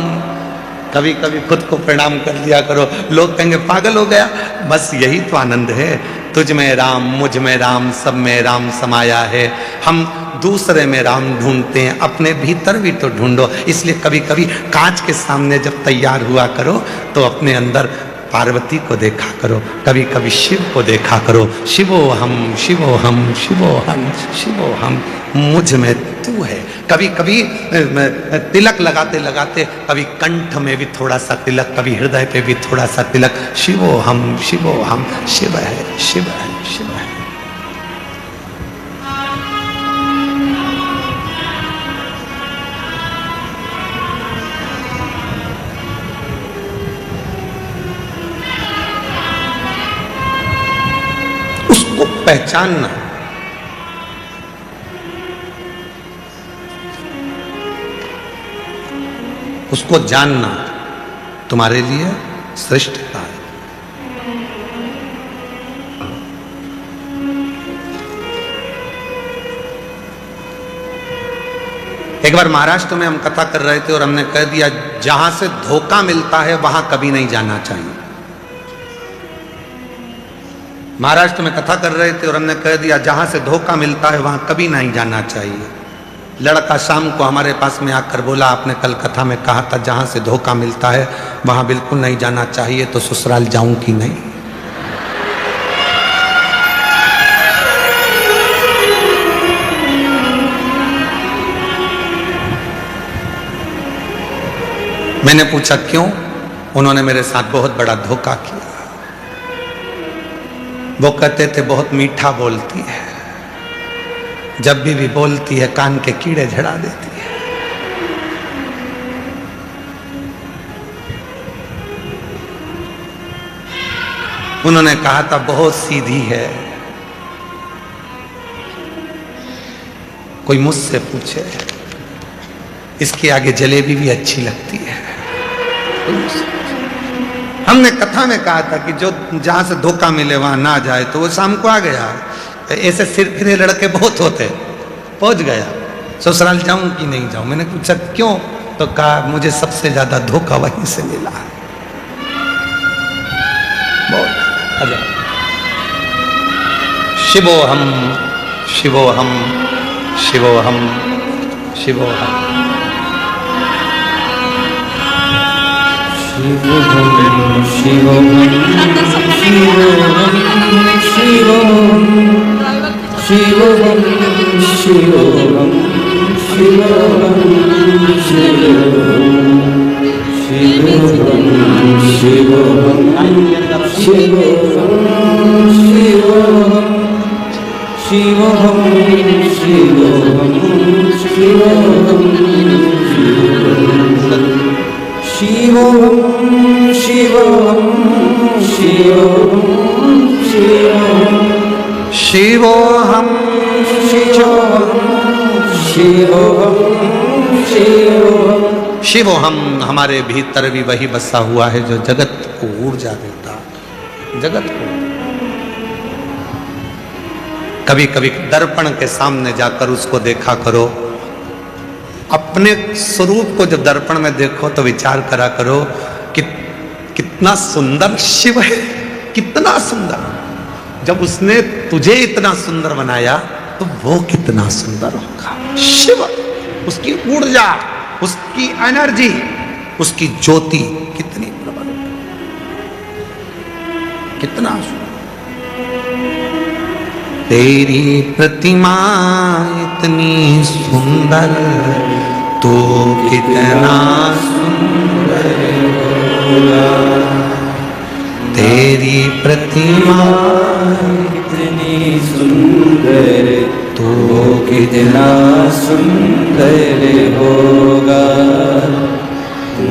कभी कभी खुद को प्रणाम कर लिया करो। लोग कहेंगे पागल हो गया, बस यही तो आनंद है। तुझ में राम, मुझ में राम, सब में राम समाया है। हम दूसरे में राम ढूंढते हैं, अपने भीतर भी तो ढूंढो। इसलिए कभी कभी कांच के सामने जब तैयार हुआ करो तो अपने अंदर पार्वती को देखा करो, कभी कभी शिव को देखा करो। शिवोहम, शिवोहम, शिवोहम, शिवोहम। मुझ में तू है। कभी कभी तिलक लगाते लगाते, कभी कंठ में भी थोड़ा सा तिलक, कभी हृदय पे भी थोड़ा सा तिलक। शिवोहम, शिवोहम। शिव है, शिव है, शिव है। उसको पहचानना, उसको जानना तुम्हारे लिए श्रेष्ठता है। एक बार महाराष्ट्र में हम कथा कर रहे थे और हमने कह दिया जहां से धोखा मिलता है वहां कभी नहीं जाना चाहिए। महाराष्ट्र में कथा कर रहे थे और हमने कह दिया जहां से धोखा मिलता है वहां कभी नहीं जाना चाहिए। लड़का शाम को हमारे पास में आकर बोला, आपने कल कथा में कहा था जहां से धोखा मिलता है वहां बिल्कुल नहीं जाना चाहिए, तो ससुराल जाऊं कि नहीं? मैंने पूछा क्यों? उन्होंने मेरे साथ बहुत बड़ा धोखा किया। वो कहते थे बहुत मीठा बोलती है, जब भी बोलती है कान के कीड़े झड़ा देती है। उन्होंने कहा था बहुत सीधी है। कोई मुझसे पूछे इसके आगे जलेबी भी अच्छी लगती है। हमने कथा में कहा था कि जो जहां से धोखा मिले वहां ना जाए, तो वो शाम को आ गया। ऐसे सिर फिरे लड़के बहुत होते, पहुंच गया ससुराल जाऊं कि नहीं जाऊं। मैंने पूछा क्यों? तो कहा मुझे सबसे ज्यादा धोखा वहीं से मिला। शिवोहम, शिवोहम, शिवोहम, शिवोहम, शिवोहम, शिवोहम, शिवोहम, शिवोहम, शिवोहम, शिवोहम, शिवोहम, शिवोहम, शिवोहम, शिवोहम, शिवोहम, शिवोहम शिवोहम शिवोहम शिवोहम शिवोहम शिवोहम शिवोहम शिवोहम शिवोहम शिवोहम। हमारे भीतर भी वही बसा हुआ है जो जगत को ऊर्जा देता, जगत को। कभी कभी दर्पण के सामने जाकर उसको देखा करो, अपने स्वरूप को जब दर्पण में देखो तो विचार करा करो कि कितना सुंदर शिव है, कितना सुंदर। जब उसने तुझे इतना सुंदर बनाया तो वो कितना सुंदर होगा। शिव, उसकी ऊर्जा, उसकी एनर्जी, उसकी ज्योति कितनी प्रबल, कितना सुंदर। तेरी प्रतिमा इतनी सुंदर, तो कितना सुंदर होगा। तेरी प्रतिमा इतनी सुंदर, तो कितना सुंदर होगा।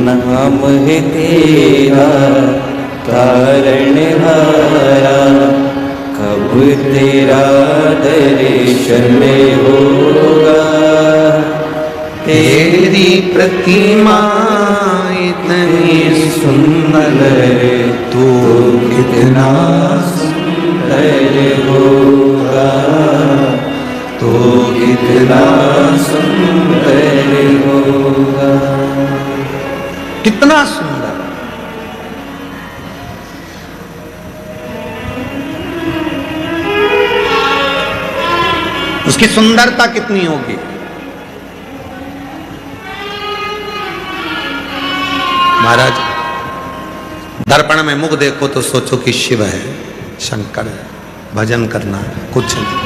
नाम है तेरा तारणहारा, कब तेरा दर्शन होगा। तेरी प्रतिमा इतनी सुंदर, तो कितना सुंदर होगा, तो कितना सुंदर होगा। कितना सुंदर। उसकी सुंदरता कितनी होगी। महाराज, दर्पण में मुख देखो तो सोचो कि शिव है, शंकर है, भजन करना है, कुछ नहीं।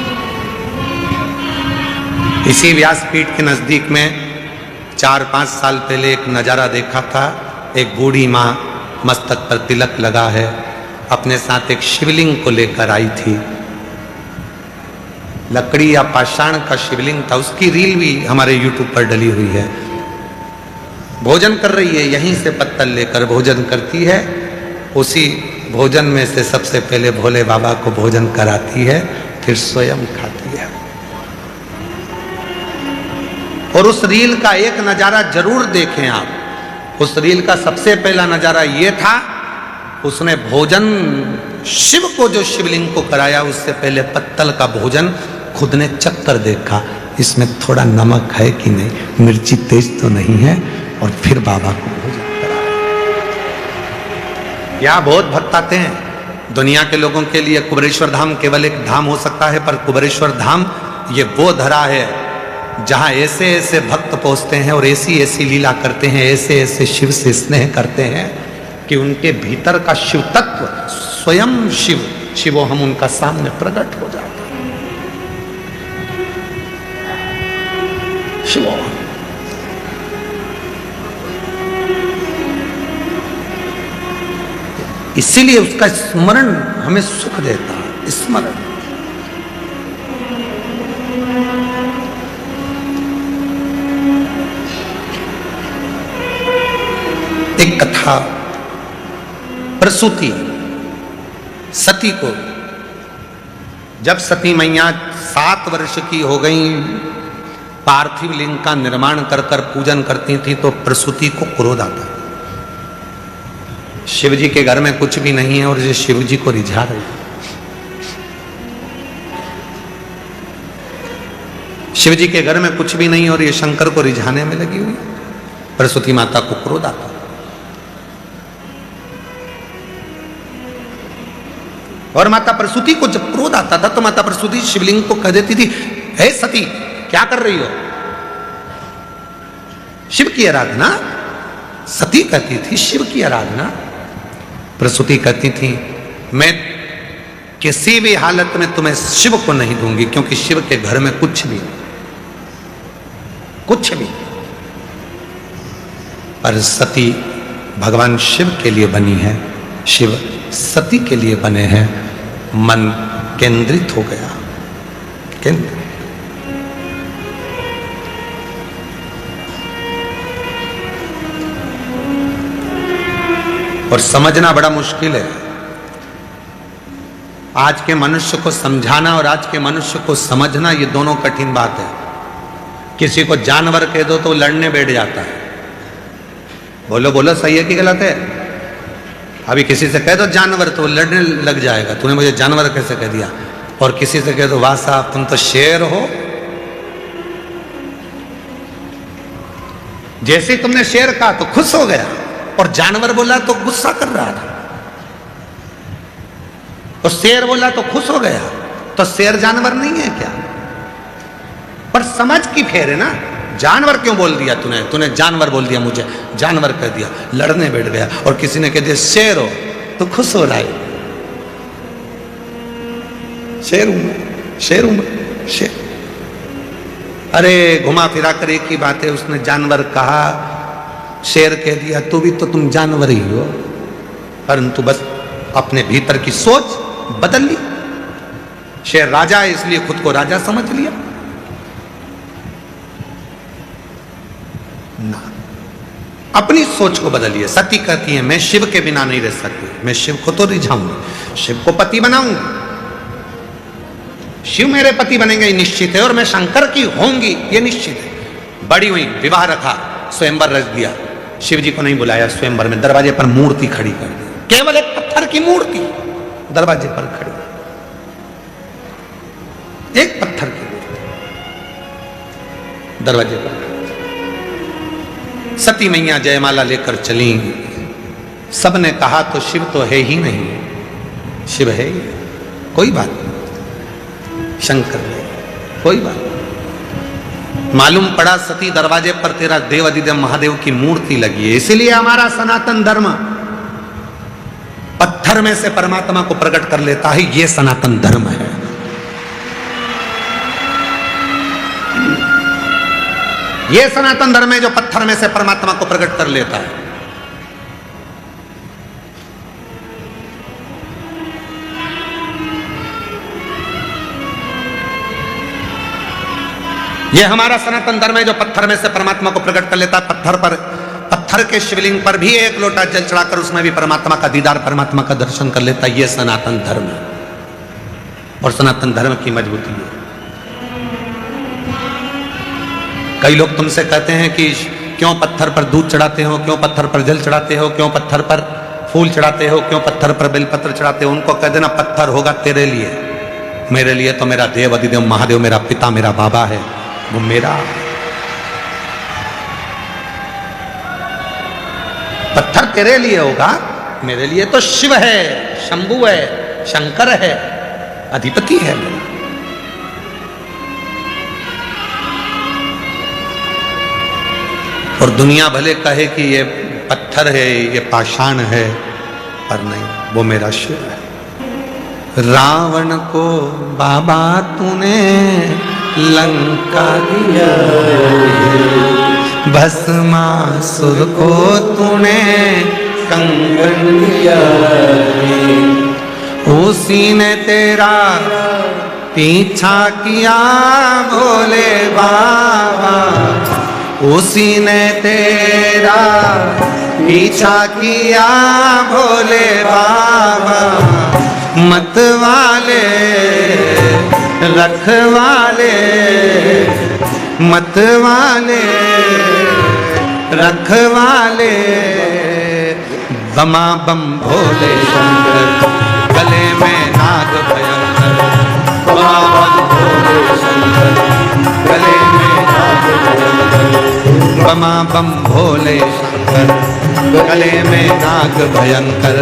इसी व्यासपीठ के नजदीक में 4-5 साल पहले एक नजारा देखा था। एक बूढ़ी माँ मस्तक पर तिलक लगा है, अपने साथ एक शिवलिंग को लेकर आई थी। लकड़ी या पाषाण का शिवलिंग था। उसकी रील भी हमारे YouTube पर डली हुई है। भोजन कर रही है, यहीं से पत्तल लेकर भोजन करती है। उसी भोजन में से सबसे पहले भोले बाबा को भोजन कराती है, फिर स्वयं खाती है। और उस रील का एक नजारा जरूर देखें आप। उस रील का सबसे पहला नजारा यह था, उसने भोजन शिव को जो शिवलिंग को कराया, उससे पहले पत्तल का भोजन खुद ने चख कर देखा, इसमें थोड़ा नमक है कि नहीं, मिर्ची तेज तो नहीं है, और फिर बाबा को भोजन कराया। यहाँ बहुत भक्त आते हैं। दुनिया के लोगों के लिए कुबेरेश्वर धाम केवल एक धाम हो सकता है, पर कुबेरेश्वर धाम ये वो धरा है जहां ऐसे ऐसे भक्त पहुंचते हैं और ऐसी ऐसी लीला करते हैं, ऐसे ऐसे शिव से स्नेह करते हैं कि उनके भीतर का शिव तत्व, स्वयं शिव, शिवो हम उनका सामने प्रकट हो जाता है। शिवो इसीलिए उसका स्मरण हमें सुख देता है। स्मरण एक कथा, प्रसूति, सती को जब सती मैया 7 वर्ष की हो गई, पार्थिव लिंग का निर्माण कर कर पूजन करती थी, तो प्रसूति को क्रोध आता। शिव जी के घर में कुछ भी नहीं है और ये शिव जी को रिझा रही। शिव जी के घर में कुछ भी नहीं और ये शंकर को रिझाने में लगी हुई। प्रसूति माता को क्रोध आता। और माता प्रसूति को जब क्रोध आता था तो माता प्रसूति शिवलिंग को कह देती थी, हे सती, क्या कर रही हो? शिव की आराधना। सती कहती थी शिव की आराधना। प्रसूति कहती थी, मैं किसी भी हालत में तुम्हें शिव को नहीं दूंगी, क्योंकि शिव के घर में कुछ भी, कुछ भी। पर सती भगवान शिव के लिए बनी है, शिव सती के लिए बने हैं। मन केंद्रित हो गया। केंद्र। और समझना बड़ा मुश्किल है। आज के मनुष्य को समझाना और आज के मनुष्य को समझना, ये दोनों कठिन बात है। किसी को जानवर कह दो तो लड़ने बैठ जाता है। बोलो बोलो, सही है कि गलत है? अभी किसी से कह दो जानवर तो लड़ने लग जाएगा, तूने मुझे जानवर कैसे कह दिया। और किसी से कह दो वाह साहब तुम तो शेर हो, जैसे ही तुमने शेर कहा तो खुश हो गया, और जानवर बोला तो गुस्सा कर रहा था, और शेर बोला तो खुश हो गया। तो शेर जानवर नहीं है क्या? पर समझ की फेर है ना। जानवर क्यों बोल दिया तूने? तूने जानवर बोल दिया, मुझे जानवर कह दिया, लड़ने बैठ गया। और किसी ने कह दिया शेर हो तो खुश हो रहा है। शेर हूं मैं, शेर हूं मैं, शेर। अरे घुमा फिरा कर एक ही बात है, उसने जानवर कहा, शेर कह दिया, तो भी तो तुम जानवर ही हो, परंतु बस अपने भीतर की सोच बदल ली। शेर राजा है इसलिए खुद को राजा समझ लिया ना। अपनी सोच को बदलिए। सती कहती है मैं शिव के बिना नहीं रह सकती, मैं शिव को तो रिझाऊंगी, शिव को पति बनाऊंगी, शिव मेरे पति बनेंगे ये निश्चित है, और मैं शंकर की होंगी ये निश्चित है। बड़ी हुई, विवाह रखा, स्वयंवर रच दिया। शिव जी को नहीं बुलाया स्वयंवर में, दरवाजे पर मूर्ति खड़ी कर दी, केवल एक पत्थर की मूर्ति दरवाजे पर खड़ी, एक पत्थर की मूर्ति दरवाजे पर। सती मैया जयमाला लेकर चली। सबने कहा तो शिव तो है ही नहीं, शिव है ही, कोई बात नहीं, शंकर है, कोई बात नहीं। मालूम पड़ा सती दरवाजे पर तेरा देव अधिदेव महादेव की मूर्ति लगी है। इसीलिए हमारा सनातन धर्म पत्थर में से परमात्मा को प्रकट कर लेता है, ये सनातन धर्म है। ये सनातन धर्म है जो पत्थर में से परमात्मा को प्रकट कर लेता है। ये हमारा सनातन धर्म है जो पत्थर में से परमात्मा को प्रकट कर लेता है। पत्थर के शिवलिंग पर भी एक लोटा जल चढ़ाकर उसमें भी परमात्मा का दीदार, परमात्मा का दर्शन कर लेता है। ये सनातन धर्म है और सनातन धर्म की मजबूती है। कई लोग तुमसे कहते हैं कि क्यों पत्थर पर दूध चढ़ाते हो, क्यों पत्थर पर जल चढ़ाते हो, क्यों पत्थर पर फूल चढ़ाते हो, क्यों पत्थर पर बेलपत्र चढ़ाते हो। उनको कह देना पत्थर होगा तेरे लिए, मेरे लिए तो मेरा देव अधिदेव महादेव मेरा पिता मेरा बाबा है, वो मेरा। पत्थर तेरे लिए होगा, मेरे लिए तो शिव है, शंभु है, शंकर है, अधिपति है मेरा। और दुनिया भले कहे कि ये पत्थर है, ये पाषाण है, पर नहीं, वो मेरा शिव है। रावण को बाबा तूने लंका दिया, भस्मासुर को तूने कंगन दिया, उसी ने तेरा पीछा किया भोले बाबा, उसी ने तेरा पीछा किया भोले बाबा। मतवाले रखवाले, मतवाले रखवाले, बमा बम भोले शंकर, गले में नाग भयंकर, बमा बम भोले शंकर, गले में नाग भयंकर, बमा बम भोले शंकर, गले में नाग भयंकर,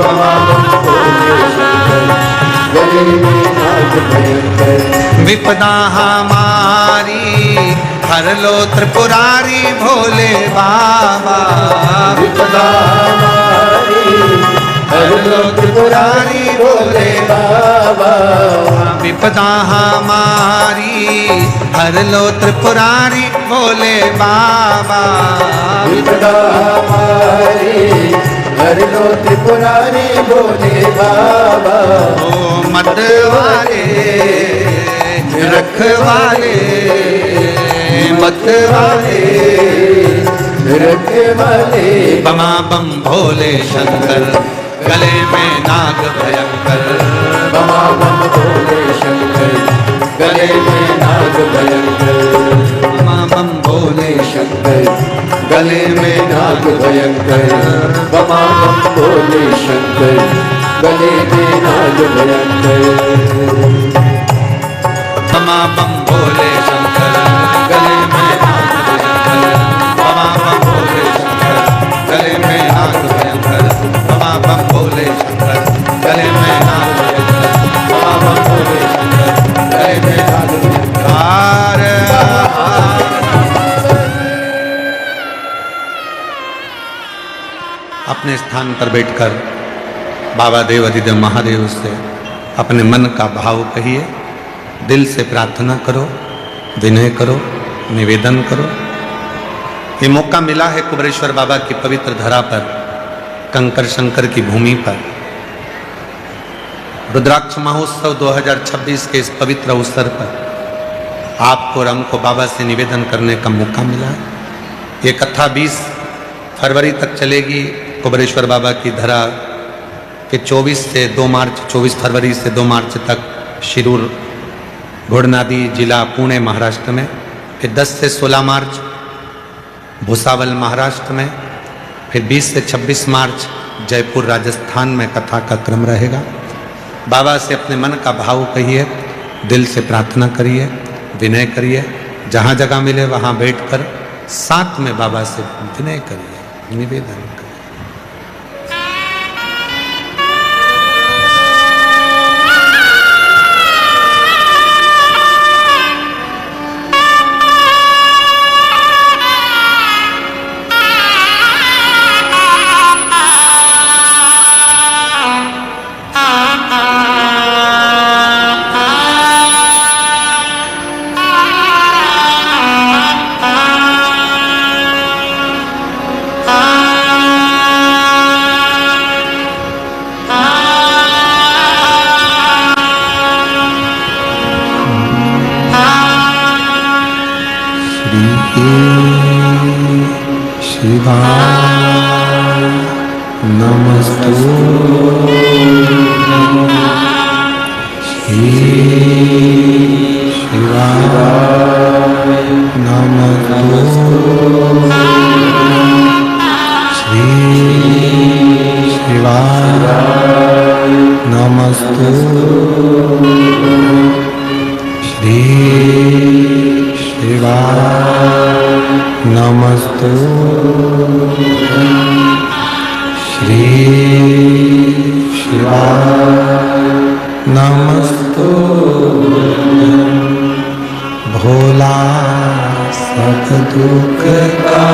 बमा बम भोले शंकर, गले में नाग भयंकर। विपदा हमारी हर लो त्रिपुरारी भोले बाबा, विपदा हमारी हर लो त्रिपुरारी भोले बाबा, विपदा हमारी हर लो त्रिपुरारी भोले बाबा, विपदा हमारी हर लो त्रिपुरारी भोले बाबा। ओ मतवाले रखवाले मतवाले रखवाले बमा बम भोले शंकर गले में नाग भयंकर बमा बम भोले शंकर गले में नाग भयंकर बमा बम भोले शंकर गले में नाग भयंकर बमा बम भोले शंकर गले में नाग भयंकर बमा बम भोले शंकर गले में नाग भयंकर बमा बम भोले शंकर गले में नाग भयंकर बमा बम भोले शंकर गले में नाग भयंकर बमा बम भोले शंकर गले में नाग भयंकर। अपने स्थान पर बैठकर बाबा देव अधिदेव महादेव से अपने मन का भाव कहिए, दिल से प्रार्थना करो, विनय करो, निवेदन करो। ये मौका मिला है कुबरेश्वर बाबा की पवित्र धरा पर, कंकर शंकर की भूमि पर रुद्राक्ष महोत्सव 2026 के इस पवित्र अवसर पर आपको और हमको बाबा से निवेदन करने का मौका मिला है। ये कथा 20 फरवरी तक चलेगी। कुबरेश्वर बाबा की धरा के 24 फरवरी से 2 मार्च तक शिरूर घोड़नादी जिला पुणे महाराष्ट्र में, फिर 10 से 16 मार्च भुसावल महाराष्ट्र में, फिर 20 से 26 मार्च जयपुर राजस्थान में कथा का क्रम रहेगा। बाबा से अपने मन का भाव कहिए, दिल से प्रार्थना करिए, विनय करिए, जहाँ जगह मिले वहाँ बैठकर साथ में बाबा से विनय करिए, निवेदन करिए। शिवाय नमस्तु शिवाय नमस्तु शिवाय नमस्तु शिवाय नमस्तु श्री शिवाय नमस्तु भोला सब दुख का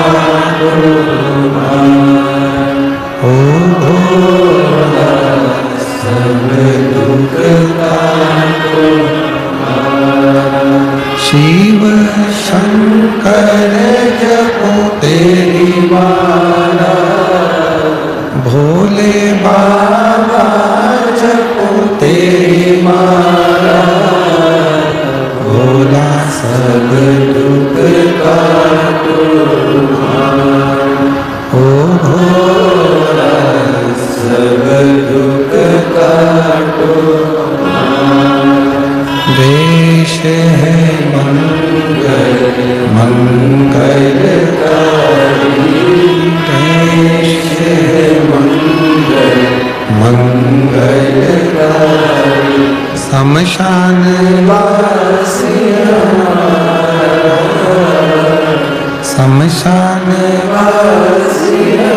ओ भोला सब दुख का शिव शंकर जपो तेरी माला भोले बाबा जपो तेरी माला भोला सब दुख काटो ओ भोला सब दुख काटो देश है मंगलकारी देश है मंगलकारी शमशान वासिया शमशान वासिया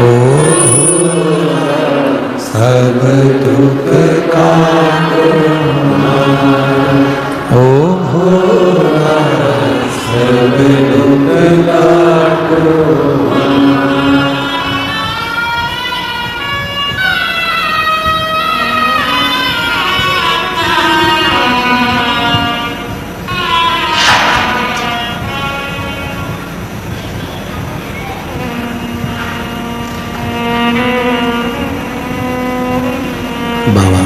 ओ सब दुख काटो ओ भोला सब दुख काटो। बाबा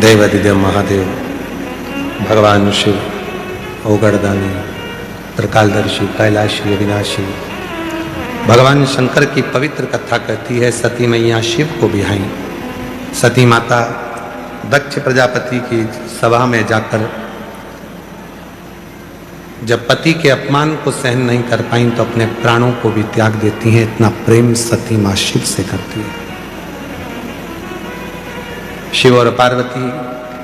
देव अधिदेव महादेव भगवान शिव ओगड़दानी त्रिकालदर्शी कैलाशी अविनाशी। भगवान शंकर की पवित्र कथा कहती है सती मैया शिव को बिहाई। सती माता दक्ष प्रजापति की सभा में जाकर जब पति के अपमान को सहन नहीं कर पाई तो अपने प्राणों को भी त्याग देती हैं। इतना प्रेम सती मां शिव से करती है। शिव और पार्वती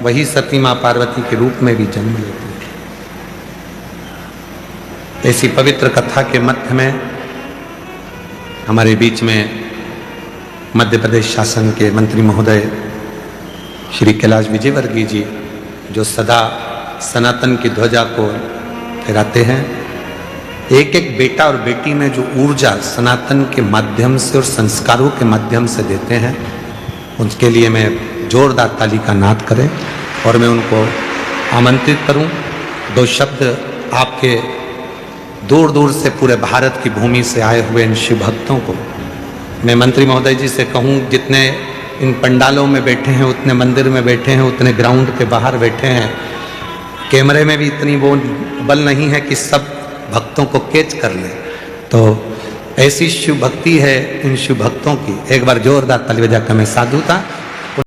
वही सती मां पार्वती के रूप में भी जन्म लेती है। ऐसी पवित्र कथा के मध्य में हमारे बीच में मध्य प्रदेश शासन के मंत्री महोदय श्री कैलाश विजयवर्गीय जी, जो सदा सनातन की ध्वजा को फहराते हैं, एक एक बेटा और बेटी में जो ऊर्जा सनातन के माध्यम से और संस्कारों के माध्यम से देते हैं, उनके लिए मैं जोरदार ताली का नाद करें और मैं उनको आमंत्रित करूं। दो शब्द आपके दूर दूर से पूरे भारत की भूमि से आए हुए इन शिव भक्तों को मैं मंत्री महोदय जी से कहूं, जितने इन पंडालों में बैठे हैं, उतने मंदिर में बैठे हैं, उतने ग्राउंड के बाहर बैठे हैं, कैमरे में भी इतनी वो बल नहीं है कि सब भक्तों को कैच कर ले। तो ऐसी शिव भक्ति है इन शिव भक्तों की। एक बार जोरदार ताली बजा कर मैं साधुता